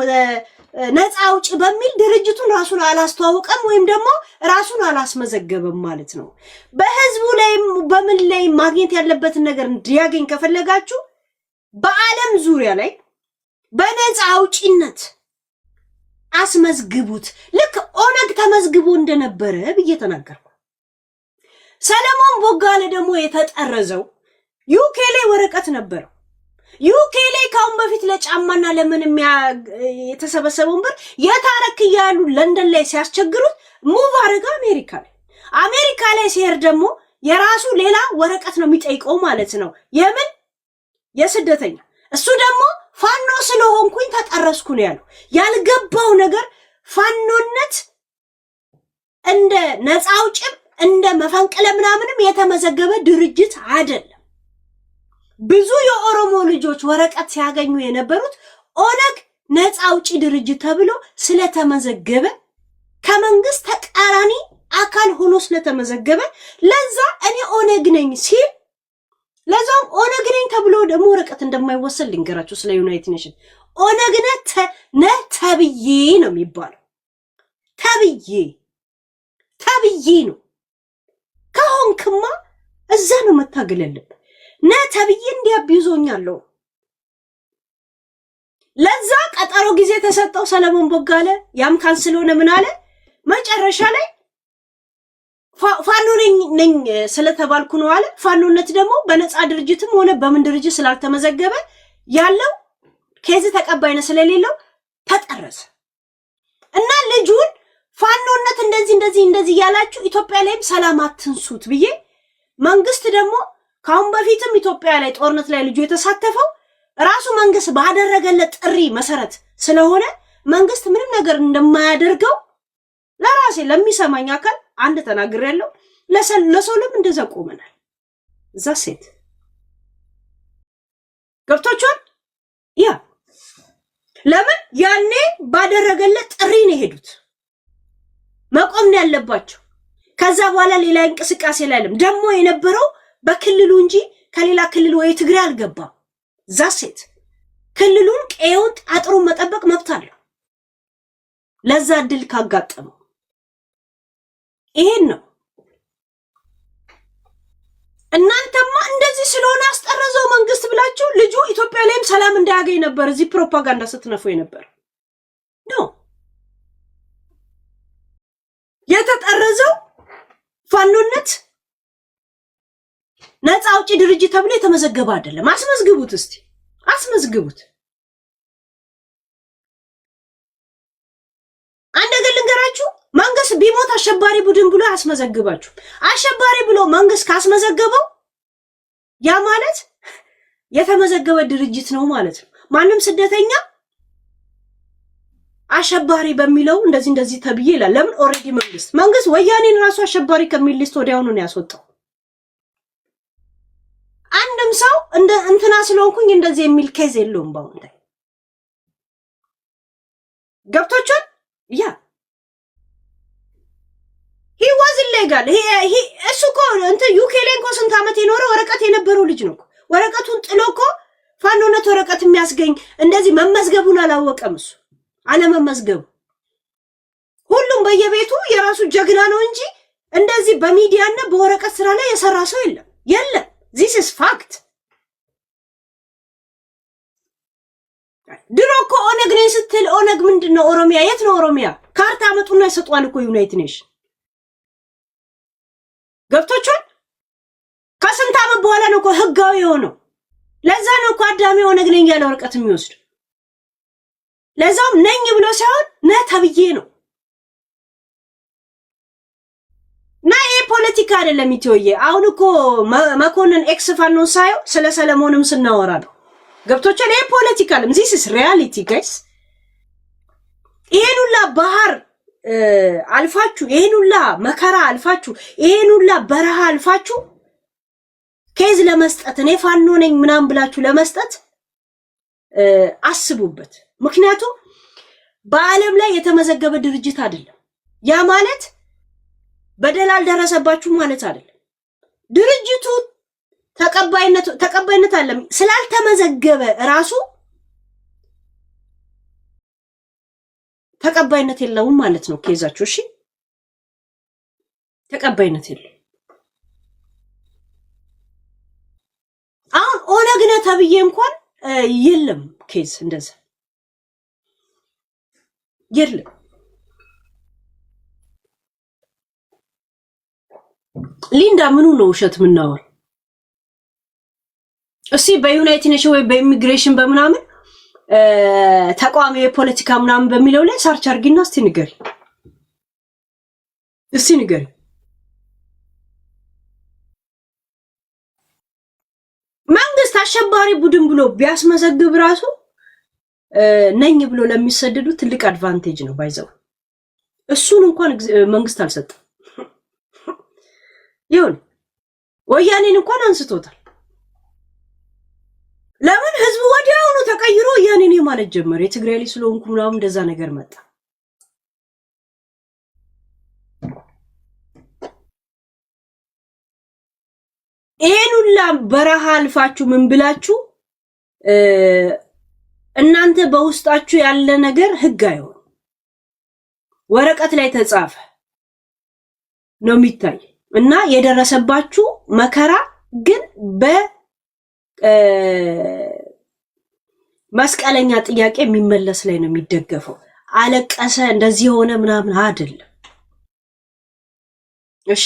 ነፃ አውጪ በሚል ድርጅቱን ራሱን አላስተዋወቀም ወይም ደግሞ ራሱን አላስመዘገበም ማለት ነው። በህዝቡ ላይ በምን ላይ ማግኘት ያለበትን ነገር እንዲያገኝ ከፈለጋችሁ በዓለም ዙሪያ ላይ በነፃ አውጪነት አስመዝግቡት። ልክ ኦነግ ተመዝግቦ እንደነበረ ብዬ ተናገርኩ። ሰለሞን ቦጋለ ደግሞ የተጠረዘው ዩኬ ላይ ወረቀት ነበረው። ዩኬ ላይ ካሁን በፊት ለጫማና ለምን የተሰበሰበውን ብር የታረክ እያሉ ለንደን ላይ ሲያስቸግሩት ሙቭ አረጋ አሜሪካ ላይ ሲሄድ ደግሞ የራሱ ሌላ ወረቀት ነው የሚጠይቀው ማለት ነው። የምን የስደተኛ እሱ ደግሞ ፋኖ ስለሆንኩኝ ተጠረስኩ ነው ያለው። ያልገባው ነገር ፋኖነት እንደ ነፃ አውጭም እንደ መፈንቅለ ምናምንም የተመዘገበ ድርጅት አይደለም። ብዙ የኦሮሞ ልጆች ወረቀት ሲያገኙ የነበሩት ኦነግ ነፃ አውጪ ድርጅት ተብሎ ስለተመዘገበ ከመንግስት ተቃራኒ አካል ሆኖ ስለተመዘገበ ለዛ እኔ ኦነግ ነኝ ሲል ለዛም ኦነግ ነኝ ተብሎ ደግሞ ወረቀት እንደማይወሰድ ልንገራችሁ። ስለ ዩናይትድ ኔሽን ኦነግ ነህ ተብዬ ነው የሚባለው። ተብዬ ነው ከሆንክማ እዛ ነው መታገል ያለብህ። ተብዬ እንዲያብይዞኛለሁ። ለዛ ቀጠሮ ጊዜ ተሰጠው ሰለሞን ቦጋለ። ያም ካንስል ሆነ። ምን አለ መጨረሻ ላይ ፋኖ ነኝ ስለተባልኩ ነው አለ። ፋኖነት ደግሞ በነፃ ድርጅትም ሆነ በምን ድርጅት ስላልተመዘገበ ያለው ከዚህ ተቀባይነት ስለሌለው ተጠረሰ እና ልጁን ፋኖነት እንደዚህ ያላችሁ ኢትዮጵያ ላይም ሰላም አትንሱት ብዬ መንግስት ደግሞ ካሁን በፊትም ኢትዮጵያ ላይ ጦርነት ላይ ልጁ የተሳተፈው ራሱ መንግስት ባደረገለት ጥሪ መሰረት ስለሆነ መንግስት ምንም ነገር እንደማያደርገው ለራሴ ለሚሰማኝ አካል አንድ ተናግሬያለሁ። ለሰውለም እንደዛ ቆመናል። እዛ ሴት ገብቶቿል። ያ ለምን ያኔ ባደረገለት ጥሪ ነው የሄዱት። መቆም ነው ያለባቸው። ከዛ በኋላ ሌላ እንቅስቃሴ ላይ አይደለም ደግሞ የነበረው በክልሉ እንጂ ከሌላ ክልል ወይ ትግራይ አልገባም። እዛ ሴት ክልሉን ቀየውን አጥሩን መጠበቅ መብት አለው። ለዛ ድል ካጋጠመው ይሄን ነው። እናንተማ እንደዚህ ስለሆነ አስጠረዘው መንግስት ብላችሁ ልጁ ኢትዮጵያ ላይም ሰላም እንዳያገኝ ነበር እዚህ ፕሮፓጋንዳ ስትነፉ የነበር ነው። የተጠረዘው ፋኖነት ነፃ አውጪ ድርጅት ተብሎ የተመዘገበ አይደለም። አስመዝግቡት፣ እስቲ አስመዝግቡት። አንድ ነገር ልንገራችሁ፣ መንግስት ቢሞት አሸባሪ ቡድን ብሎ አስመዘግባችሁ አሸባሪ ብሎ መንግስት ካስመዘገበው ያ ማለት የተመዘገበ ድርጅት ነው ማለት ነው። ማንም ስደተኛ አሸባሪ በሚለው እንደዚህ ተብዬ ይላል። ለምን ኦሬዲ መንግስት ወያኔን ራሱ አሸባሪ ከሚል ሊስት ወዲያውኑ ነው ያስወጣው። አንድም ሰው እንትና ስለሆንኩኝ እንደዚህ የሚል ኬዝ የለውም። ባውንታ ገብቶቻል። ያ he was illegal እሱ እኮ ዩኬ ላይ እኮ ስንት ዓመት የኖረ ወረቀት የነበረው ልጅ ነው። ወረቀቱን ጥሎ እኮ ፋኖነት ወረቀት የሚያስገኝ እንደዚህ መመዝገቡን አላወቀም። እሱ አለመመዝገቡ ሁሉም በየቤቱ የራሱ ጀግና ነው እንጂ እንደዚህ በሚዲያና በወረቀት ስራ ላይ የሰራ ሰው የለም። this is fact። ድሮ እኮ ኦነግ ነኝ ስትል ኦነግ ምንድነው? ኦሮሚያ የት ነው? ኦሮሚያ ካርታ አመጡና ይሰጧል እኮ ዩናይትድ ኔሽን። ገብቶቻል። ከስንት ዓመት በኋላ ነው እኮ ህጋዊ የሆነው። ለዛ ነው እኮ አዳሚ ኦነግ ነኝ ያለ ወረቀት የሚወስድ። ለዛም ነኝ ብሎ ሳይሆን ተብዬ ነው። ፖለቲካ አይደለም ኢትዮዬ። አሁን እኮ መኮንን ኤክስ ፋኖን ሳይው ስለ ሰለሞንም ስናወራ ነው። ገብቶቻል። ይሄ ፖለቲካ አይደለም። this is reality guys። ይሄን ሁላ ባህር አልፋችሁ፣ ይሄን ሁላ መከራ አልፋችሁ፣ ይሄን ሁላ በረሃ አልፋችሁ ኬዝ ለመስጠት እኔ ፋኖ ነኝ ምናምን ብላችሁ ለመስጠት አስቡበት። ምክንያቱም በአለም ላይ የተመዘገበ ድርጅት አይደለም። ያ ማለት በደል አልደረሰባችሁ ማለት አይደለም። ድርጅቱ ተቀባይነት አለ ስላልተመዘገበ ራሱ ተቀባይነት የለውም ማለት ነው ኬዛችሁ። እሺ ተቀባይነት የለውም። አሁን ኦነግ ነህ ተብዬ እንኳን የለም ኬዝ እንደዛ የለም። ሊንዳ ምኑ ነው ውሸት ምናወር? እሺ በዩናይትድ ኔሽን ወይ በኢሚግሬሽን በምናምን ተቋሚ የፖለቲካ ምናምን በሚለው ላይ ሰርች አድርጊና እስቲ ንገሪ መንግስት አሸባሪ ቡድን ብሎ ቢያስመዘግብ ራሱ ነኝ ብሎ ለሚሰደዱ ትልቅ አድቫንቴጅ ነው ባይዘው እሱን እንኳን መንግስት አልሰጠም ይሁን ወያኔን እንኳን አንስቶታል ለምን ህዝቡ ወዲያውኑ ተቀይሮ ወያኔን ማለት ጀመረ የትግራይ ላይ ስለሆንኩ ምናምን እንደዛ ነገር መጣ ኤኑላ በረሃ አልፋችሁ ምን ብላችሁ እናንተ በውስጣችሁ ያለ ነገር ህግ አይሆን ወረቀት ላይ ተጻፈ ነው የሚታይ እና የደረሰባችሁ መከራ ግን መስቀለኛ ጥያቄ የሚመለስ ላይ ነው የሚደገፈው አለቀሰ እንደዚህ ሆነ ምናምን አይደለም እሺ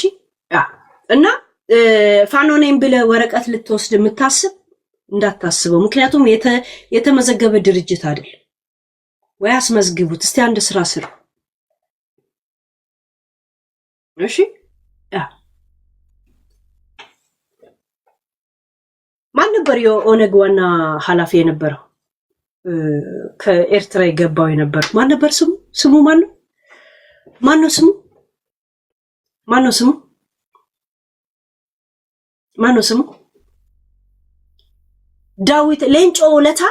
እና ፋኖኔም ብለ ወረቀት ልትወስድ የምታስብ እንዳታስበው ምክንያቱም የተመዘገበ ድርጅት አይደል ወይ አስመዝግቡት እስቲ አንድ ስራ ስሩ እሺ ማን ነበር የኦነግ ዋና ኃላፊ የነበረው ከኤርትራ የገባው የነበረው ማን ነበር ስሙ ማነው ስሙ ዳዊት ሌንጮ ለታ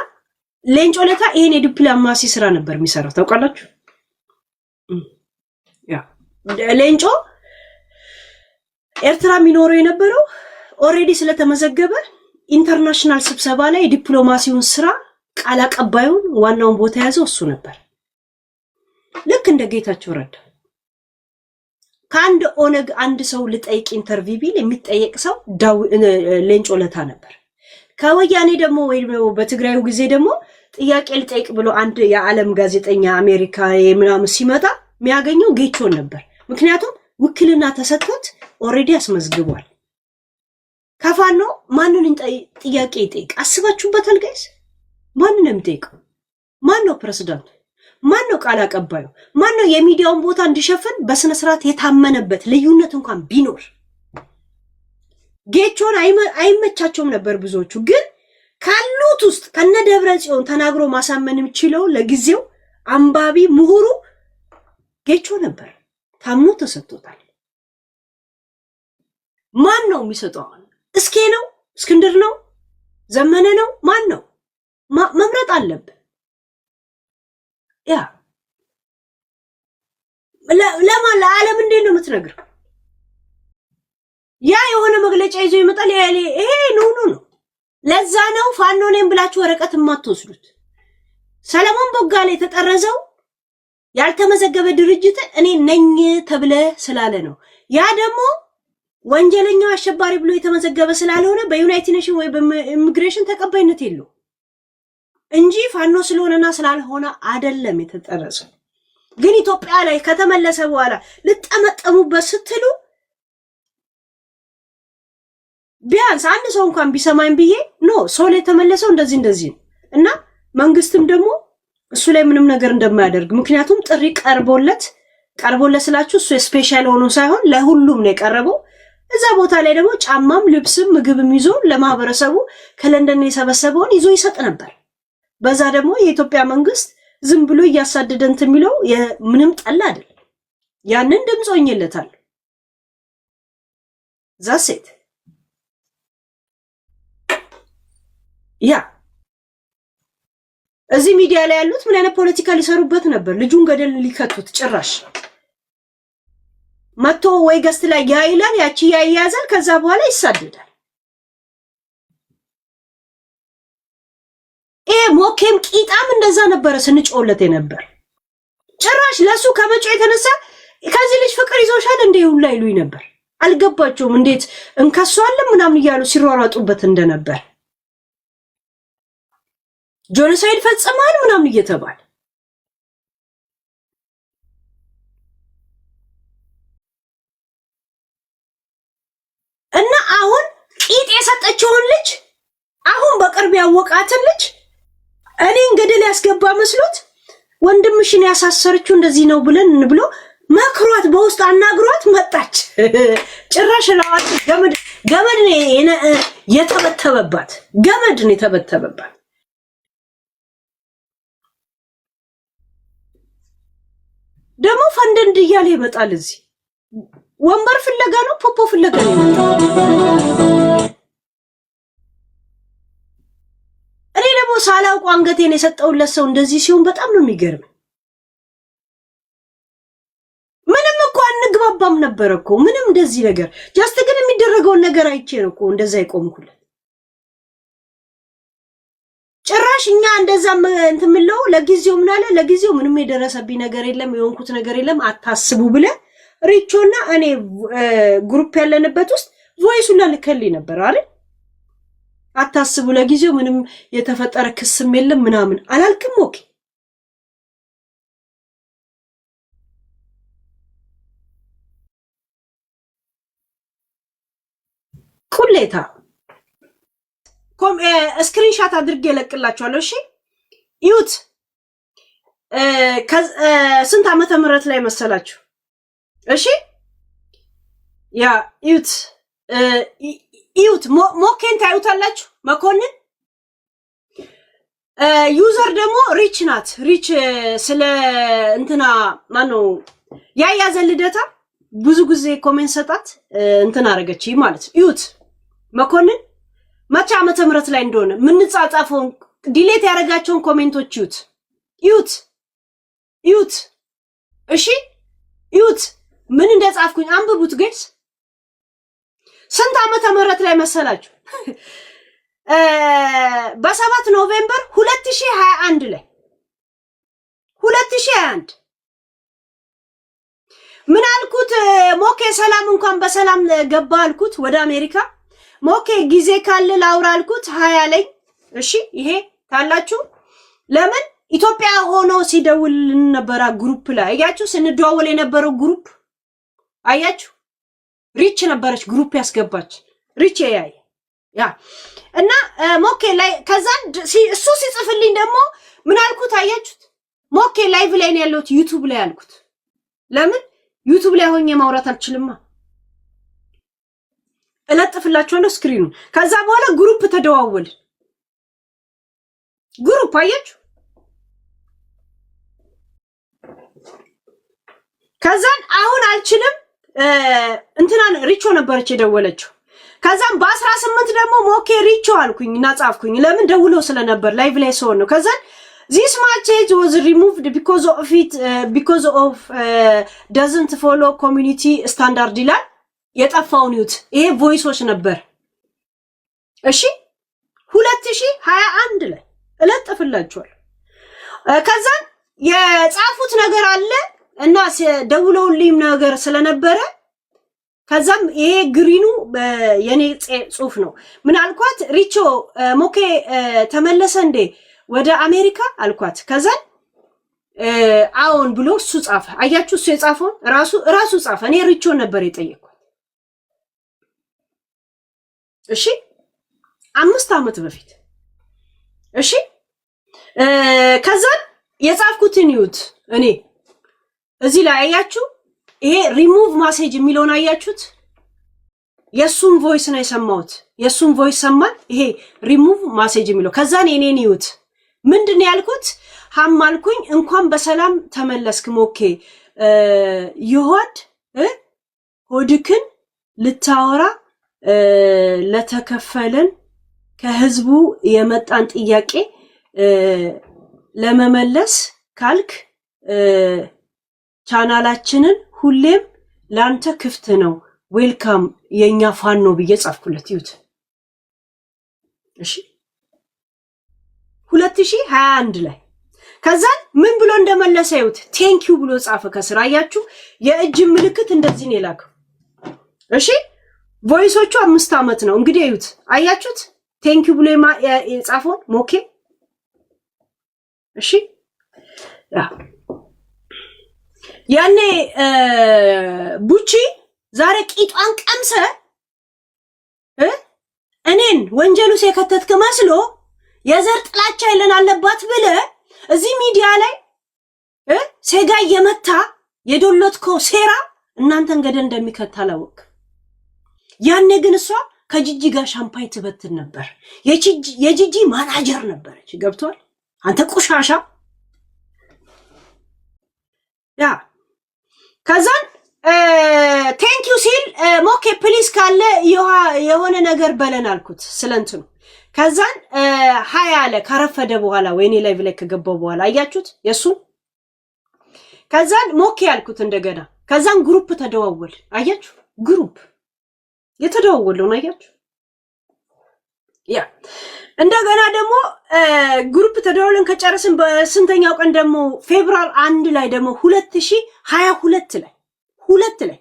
ይሄን የዲፕሎማሲ ስራ ነበር የሚሰራው ታውቃላችሁ ሌንጮ ኤርትራ የሚኖረው የነበረው ኦሬዲ ስለተመዘገበ ኢንተርናሽናል ስብሰባ ላይ ዲፕሎማሲውን ስራ ቃል አቀባዩን ዋናውን ቦታ ያዘው እሱ ነበር ልክ እንደ ጌታቸው ረዳ ከአንድ ኦነግ አንድ ሰው ልጠይቅ ኢንተርቪው ቢል የሚጠየቅ ሰው ሌንጮ ለታ ነበር ከወያኔ ደግሞ ወይ በትግራዩ ጊዜ ደግሞ ጥያቄ ልጠይቅ ብሎ አንድ የዓለም ጋዜጠኛ አሜሪካ ምናምን ሲመጣ የሚያገኘው ጌቾን ነበር ምክንያቱም ውክልና ተሰጥቶት ኦሬዲ አስመዝግቧል ከፋኖ ማንንን ጥያቄ ይጠይቅ አስባችሁበታል ጋይስ ማንንም ጠይቅ ማነው ፕሬዝዳንት ማነው ቃል አቀባዩ ማነው የሚዲያውን ቦታ እንዲሸፍን በስነ ስርዓት የታመነበት ልዩነት እንኳን ቢኖር ጌቾን አይመቻቸውም ነበር ብዙዎቹ ግን ካሉት ውስጥ ከነደብረ ጽዮን ተናግሮ ማሳመን የሚችለው ለጊዜው አንባቢ ምሁሩ ጌቾ ነበር ታምኖ ተሰጥቶታል ማን ነው የሚሰጠው እስኬ ነው እስክንድር ነው ዘመነ ነው ማን ነው መምረጥ አለበት ያ ለዓለም እንዴት ነው የምትነግረው ያ የሆነ መግለጫ ይዞ ይመጣል ይሄ ነው ለዛ ነው ፋኖኔም ብላችሁ ወረቀት ማትወስዱት ሰለሞን ቦጋለ የተጠረዘው ያልተመዘገበ ድርጅት እኔ ነኝ ተብለ ስላለ ነው ያ ደግሞ ወንጀለኛው አሸባሪ ብሎ የተመዘገበ ስላልሆነ በዩናይትድ ኔሽን ወይ በኢሚግሬሽን ተቀባይነት የለው እንጂ ፋኖ ስለሆነና ስላልሆነ አይደለም የተጠረዘው ግን ኢትዮጵያ ላይ ከተመለሰ በኋላ ልጠመጠሙበት ስትሉ ቢያንስ አንድ ሰው እንኳን ቢሰማኝ ብዬ ሰው ላይ ተመለሰው እንደዚህ እና መንግስትም ደግሞ እሱ ላይ ምንም ነገር እንደማያደርግ ምክንያቱም ጥሪ ቀርቦለት ስላችሁ እሱ ስፔሻል ሆኖ ሳይሆን ለሁሉም ነው የቀረበው እዛ ቦታ ላይ ደግሞ ጫማም ልብስም ምግብም ይዞ ለማህበረሰቡ ከለንደን የሰበሰበውን ይዞ ይሰጥ ነበር በዛ ደግሞ የኢትዮጵያ መንግስት ዝም ብሎ ያሳደደንት የሚለው ምንም ጠላ አይደል ያንን ድምጾኝለታል ዛሴት ያ እዚህ ሚዲያ ላይ ያሉት ምን አይነት ፖለቲካ ሊሰሩበት ነበር ልጁን ገደል ሊከቱት ጭራሽ መቶ ወይ ገስት ላይ ያይላል ያቺ ያያዛል ከዛ በኋላ ይሳደዳል ሞኬም ቂጣም እንደዛ ነበር ስንጮለት ነበር ጭራሽ ለሱ ከመጮ የተነሳ ከዚህ ልጅ ፍቅር ይዞሻል እንደ ሁላ ይሉኝ ነበር አልገባቸውም እንዴት እንከሷለን ምናምን ይያሉ ሲሯሯጡበት እንደነበር ጆኖሳይድ ፈጽሟል ምናምን እየተባለ እና አሁን ቂጥ የሰጠችውን ልጅ አሁን በቅርብ ያወቃትን ልጅ እኔን ገደል ያስገባ መስሎት ወንድምሽን ያሳሰረችው እንደዚህ ነው ብሎ መክሯት በውስጥ አናግሯት መጣች። ጭራሽ ራዋት ገመድ ነው የተበተበባት። ደግሞ ፈንደንድ እያለ ይመጣል። እዚህ ወንበር ፍለጋ ነው፣ ፖፖ ፍለጋ ነው። እኔ ደግሞ ሳላውቁ አንገቴን የሰጠውለት ሰው እንደዚህ ሲሆን በጣም ነው የሚገርም። ምንም እኮ አንግባባም ነበር እኮ ምንም እንደዚህ ነገር ጃስት ግን የሚደረገውን ነገር አይቼ ነው እኮ እንደዛ ይቆምኩለት። ጭራሽ እኛ እንደዛ እንትን ምለው ለጊዜው ምን አለ ለጊዜው ምንም የደረሰብኝ ነገር የለም የሆንኩት ነገር የለም አታስቡ ብለ ሪቾና እኔ ግሩፕ ያለንበት ውስጥ ቮይሱን ልከልኝ ነበር አይደል? አታስቡ ለጊዜው ምንም የተፈጠረ ክስም የለም ምናምን አላልክም? ኦኬ ቁሌታ ስክሪንሻት አድርጌ ለቅላችኋለሁ። እሺ ይሁት ስንት ዓመተ ምህረት ላይ መሰላችሁ? እሺ ያ ይሁት ሞኬን ታዩታላችሁ። መኮንን ዩዘር ደግሞ ሪች ናት። ሪች ስለ እንትና ማነው ያያዘ ልደታ ብዙ ጊዜ ኮሜንት ሰጣት እንትና አረገች ማለት ነው። ይሁት መኮንን መቼ ዓመተ ምህረት ላይ እንደሆነ ምን ጻጻፈውን ዲሌት ያረጋቸውን ኮሜንቶች ይሁት እሺ ይሁት ምን እንደጻፍኩኝ አንብቡት። ጋይስ ስንት ዓመተ ምህረት ላይ መሰላችሁ? በ7 ኖቬምበር 2021 ላይ 2021 ምን አልኩት? ሞኬ ሰላም እንኳን በሰላም ገባ አልኩት ወደ አሜሪካ። ሞኬ ጊዜ ካለ ላውራ አልኩት 20 ላይ። እሺ ይሄ ታላችሁ ለምን ኢትዮጵያ ሆኖ ሲደውልን ነበር ግሩፕ ላይ አያችሁ፣ ስንደዋወል የነበረው ግሩፕ አያችሁ፣ ሪች ነበረች ግሩፕ ያስገባች ሪች ያ እና ሞኬ ላይ ከዛ እሱ ሲጽፍልኝ ደግሞ ምን አልኩት አያችሁት? ሞኬ ላይቭ ላይ ነው ያለሁት ዩቲዩብ ላይ አልኩት። ለምን ዩቲዩብ ላይ ሆኜ ማውራት አልችልማ። እለጥፍላችኋለሁ ስክሪኑን። ከዛ በኋላ ግሩፕ ተደዋወል ግሩፕ አያችሁ። ከዛን አሁን አልችልም እንትናን ሪቾ ነበረች የደወለችው። ከዛን በ18 ደግሞ ሞኬ ሪቾ አልኩኝ እና ጻፍኩኝ። ለምን ደውለው ስለነበር ላይቭ ላይ ሰው ነው። ከዛን this message was removed because of doesn't follow community standard ይላል። የጠፋውን ይሁት ይሄ ቮይሶች ነበር። እሺ 2021 ላይ እለጥፍላችኋል። ከዛን የጻፉት ነገር አለ እና ደውለውልኝ ነገር ስለነበረ ከዛም ይሄ ግሪኑ የኔ ጽሁፍ ነው። ምን አልኳት? ሪቾ ሞኬ ተመለሰ እንዴ ወደ አሜሪካ አልኳት። ከዛን አዎን ብሎ እሱ ጻፈ። አያችሁ እሱ የጻፈውን ራሱ ጻፈ። እኔ ሪቾ ነበር የጠየቅኩት። እሺ 5 ዓመት በፊት እሺ ከዛን የጻፍኩትን ይሁት እኔ እዚህ ላይ አያችሁ፣ ይሄ ሪሙቭ ማሴጅ የሚለውን አያችሁት? የሱን ቮይስ ነው የሰማሁት። የሱን ቮይስ ሰማን። ይሄ ሪሙቭ ማሴጅ የሚለው ከዛን እኔን ይሁት ምንድነው ያልኩት? ሐማልኩኝ እንኳን በሰላም ተመለስክ ሞኬ ይሆድ ሆድክን ልታወራ ለተከፈለን ከህዝቡ የመጣን ጥያቄ ለመመለስ ካልክ ቻናላችንን ሁሌም ላንተ ክፍት ነው፣ ዌልካም የኛ ፋን ነው ብዬ ጻፍኩለት። ይሁት እሺ 2021 ላይ ከዛን ምን ብሎ እንደመለሰ ይሁት ቴንኪው ብሎ ጻፈ ከስራ። አያችሁ የእጅ ምልክት እንደዚህ ነው የላከው። እሺ ቮይሶቹ 5 ዓመት ነው እንግዲህ ይሁት አያችሁት? ቴንኪው ብሎ የጻፈው ሞኬ። እሺ ያኔ ቡቺ ዛሬ ቂጧን ቀምሰ እኔን ወንጀሉ ሲከተትክ መስሎ የዘር ጥላቻ ይለን አለባት ብለ እዚህ ሚዲያ ላይ ሴጋ የመታ የዶሎትኮ ሴራ እናንተን ገደል እንደሚከት አላወቅ። ያኔ ግን እሷ ከጂጂ ጋር ሻምፓኝ ትበትን ነበር። የጂጂ ማናጀር ነበረች። ገብቷል? አንተ ቆሻሻ ያ ከዛን ቴንክ ዩ ሲል ሞኬ ፕሊስ ካለ የሆነ ነገር በለን አልኩት ስለንትኑ። ከዛን ሃይ አለ ካረፈደ በኋላ ወይኔ ላይቭ ላይ ከገባው በኋላ አያችሁት የሱን። ከዛን ሞኬ አልኩት እንደገና። ከዛን ግሩፕ ተደዋወል አያችሁ፣ ግሩፕ የተደዋወለው አያችሁ። ያ እንደገና ደግሞ ግሩፕ ተደዋውለን ከጨረስን በስንተኛው ቀን ደግሞ ፌብሩዋሪ 1 ላይ ደግሞ 2022 ላይ 2 ላይ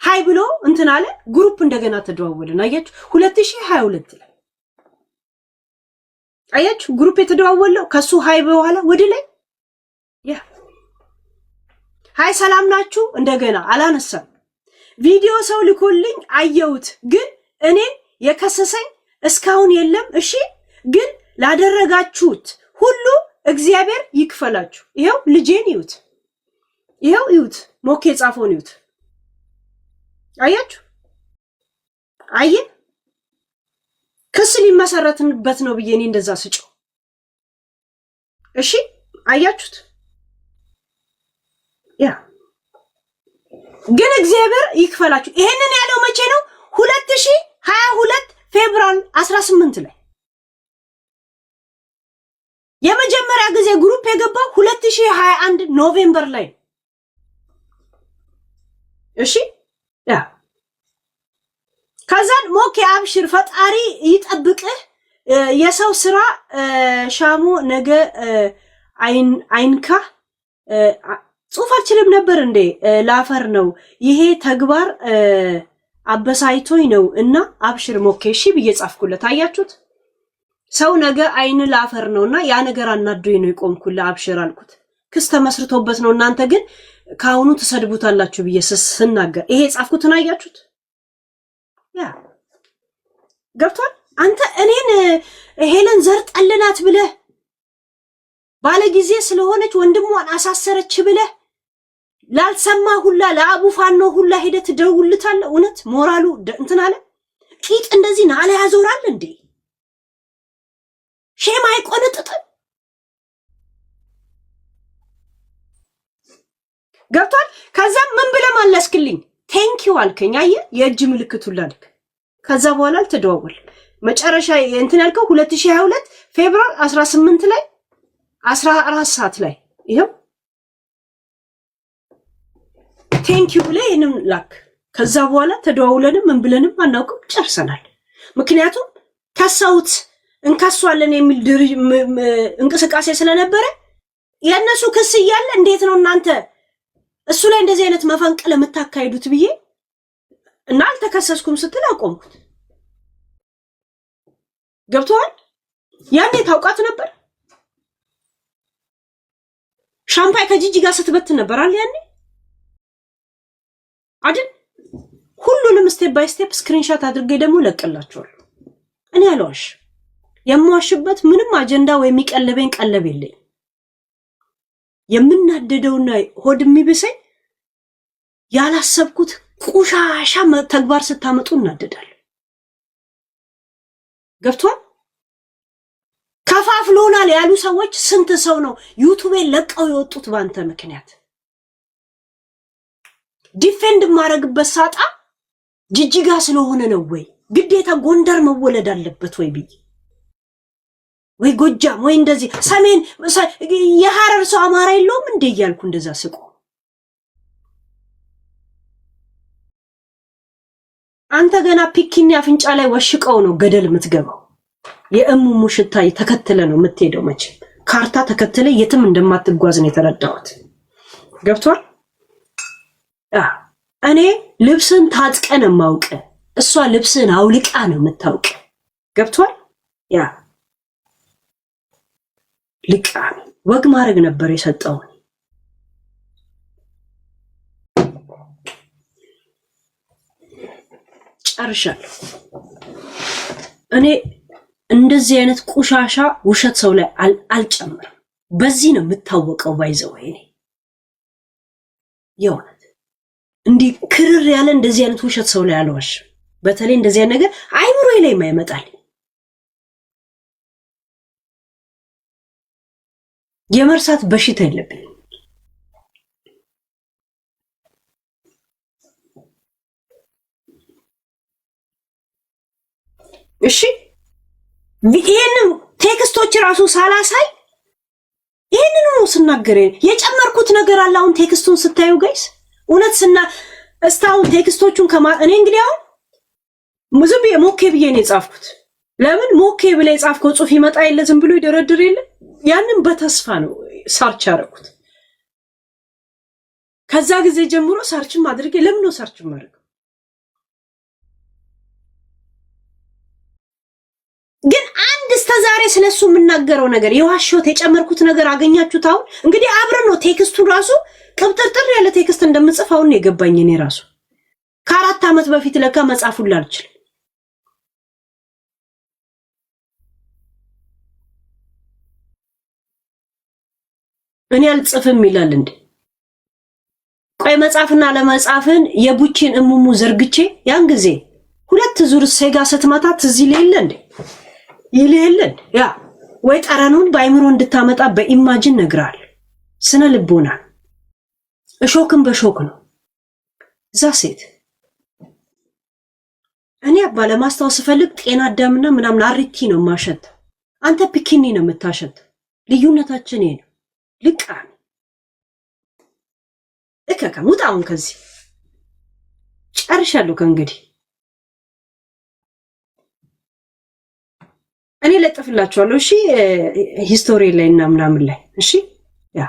ሃይ ብሎ እንትን አለ። ግሩፕ እንደገና ተደዋወልን አያችሁ። 2022 ላይ አያችሁ ግሩፕ የተደዋወለው ከሱ ሃይ በኋላ ወደ ላይ ያ ሃይ ሰላም ናችሁ። እንደገና አላነሳም። ቪዲዮ ሰው ልኮልኝ አየሁት፣ ግን እኔን የከሰሰኝ እስካሁን የለም። እሺ ግን ላደረጋችሁት ሁሉ እግዚአብሔር ይክፈላችሁ። ይሄው ልጄን ይዩት፣ ይሄው ይዩት፣ ሞኬ ጻፎን ይዩት። አያችሁ አየ ክስ ሊመሰረትበት ነው ብዬ እኔ እንደዛ ስጮ። እሺ አያችሁት። ያ ግን እግዚአብሔር ይክፈላችሁ። ይሄንን ያለው መቼ ነው? 2022 ፌብሩዋሪ 18 ላይ የመጀመሪያ ጊዜ ግሩፕ የገባው 2021 ኖቬምበር ላይ። እሺ ያ ከዛን ሞኬ አብሽር፣ ፈጣሪ ይጠብቅህ። የሰው ስራ ሻሙ ነገ አይንካ። ጽሁፍ አልችልም ነበር እንዴ? ላፈር ነው ይሄ ተግባር አበሳይቶኝ ነው እና አብሽር ሞኬ እሺ ብዬ ጻፍኩለት። አያችሁት? ሰው ነገ አይን ላፈር ነውና ያ ነገር አናዶኝ ነው የቆምኩለት። አብሽር አልኩት። ክስ ተመስርቶበት ነው። እናንተ ግን ካሁኑ ተሰድቡታላችሁ ብዬ ስናገር ይሄ ጻፍኩትን አያችሁት? ያ ገብቷል። አንተ እኔን ሄለን ዘር ጠልናት ብለህ ባለ ጊዜ ስለሆነች ወንድሟን አሳሰረች ብለህ ላልሰማ ሁላ ለአቡ ፋኖ ሁላ ሄደህ ትደውልታለህ። እውነት ሞራሉ እንትን አለ። ቂጥ እንደዚህ ናለ ያዞራል እንዴ? ሼም አይቆነጥጥም? ገብቷል። ከዛም ምን ብለህ መለስክልኝ? ቴንኪው አልከኝ። አየህ የእጅ ምልክቱ ላልክ። ከዛ በኋላ አልተደዋወል። መጨረሻ እንትን ያልከው 2022 ፌብሩዋሪ 18 ላይ 14 ሰዓት ላይ ይሄው ቴንኪው ብለህ ይሄንን ላክ። ከዛ በኋላ ተደዋውለንም ምን ብለንም አናውቅም፣ ጨርሰናል። ምክንያቱም ከሰውት እንከሷለን የሚል እንቅስቃሴ ስለነበረ የእነሱ ክስ እያለ እንዴት ነው እናንተ እሱ ላይ እንደዚህ አይነት መፈንቅለ የምታካሂዱት ብዬ እና አልተከሰስኩም ስትል አቆምኩት። ገብቷል። ያኔ ታውቃት ነበር። ሻምፓይ ከጂጂ ጋር ስትበት ነበር አለ ያኔ አይደል? ሁሉንም ስቴፕ ባይ ስቴፕ ስክሪንሾት አድርጌ ደግሞ ለቀላችኋለሁ። እኔ አልዋሽ። የማዋሽበት ምንም አጀንዳ ወይ የሚቀለበኝ ቀለብ የለኝ። የምናደደውና ሆድ የሚብሰኝ ያላሰብኩት ቁሻሻ ተግባር ስታመጡ እናደዳለሁ። ገብቷል። ከፋፍሎናል ያሉ ሰዎች ስንት ሰው ነው ዩቲዩብን ለቀው የወጡት ባንተ ምክንያት? ዲፌንድ ማረግበት ሳጣ ጅጅጋ ስለሆነ ነው ወይ ግዴታ ጎንደር መወለድ አለበት ወይ ብዬ ወይ ጎጃም ወይ እንደዚህ ሰሜን የሐረር ሰው አማራ የለውም እንዴ እያልኩ እንደዛ ስቆ አንተ ገና ፒኪኒ አፍንጫ ላይ ወሽቀው ነው ገደል የምትገባው። የእሙሙ ሽታይ ተከተለ ነው የምትሄደው። መቼ ካርታ ተከተለ የትም እንደማትጓዝ ነው የተረዳሁት። ገብቷል። እኔ ልብስን ታጥቀን ማውቀ እሷ ልብስን አውልቃ ነው የምታውቅ። ገብቷል። ያ ልቃ ወግ ማድረግ ነበር የሰጠው። ጨርሻለሁ። እኔ እንደዚህ አይነት ቁሻሻ ውሸት ሰው ላይ አልጨምርም። በዚህ ነው የምታወቀው። ባይዘው እኔ የእውነት እንዲህ ክርር ያለ እንደዚህ አይነት ውሸት ሰው ላይ አልዋሽም። በተለይ እንደዚህ አይነት ነገር አይምሮዬ ላይ የማይመጣል የመርሳት በሽታ የለብኝም። እሺ ይሄንን ቴክስቶች ራሱ ሳላሳይ ይሄንን ነው ስናገር የጨመርኩት ነገር አለ። አሁን ቴክስቱን ስታዩ ጋይስ እውነት እስታውን ቴክስቶቹን እኔ እንግዲህ አሁን ሙዝብ ሞኬ ብዬ ነው የጻፍኩት። ለምን ሞኬ ብለ የጻፍከው ጽሁፍ ይመጣ የለ ዝም ብሎ ይደረድር የለ። ያንን በተስፋ ነው ሰርች አደረኩት። ከዛ ጊዜ ጀምሮ ሰርችም አድርጌ ለምን ነው ሰርችም ማድረግ ግን አንድ እስከዛሬ ስለሱ የምናገረው ነገር የዋሽሁት የጨመርኩት ነገር አገኛችሁት? አሁን እንግዲህ አብረን ነው ቴክስቱን ራሱ ቅብጥርጥር ያለ ቴክስት እንደምጽፍ አሁን ነው የገባኝ። እኔ ራሱ ከ4 ዓመት በፊት ለካ መጻፉን ላልችል እኔ አልጽፍም ይላል እንዴ? ቆይ መጻፍና ለመጻፍን የቡቺን እሙሙ ዘርግቼ ያን ጊዜ 2 ዙር ሴጋ ስትመታት እዚህ ሌለ እንዴ ይሌለን ያ ወይ ጠረኑን በአይምሮ እንድታመጣ በኢማጂን ነግራል። ስነ ልቦና እሾክም በሾክ ነው። ዛሴት እኔ አባ ለማስታወስ ፈልግ ጤና አዳምና ምናምን አሪቲ ነው ማሸት፣ አንተ ፒኪኒ ነው የምታሸት። ልዩነታችን ይሄ ነው። ልቃን ሙጣውን ከዚህ ጨርሻለሁ። ከእንግዲህ እኔ ለጥፍላችኋለሁ። እሺ ሂስቶሪ ላይ እና ምናምን ላይ እሺ ያ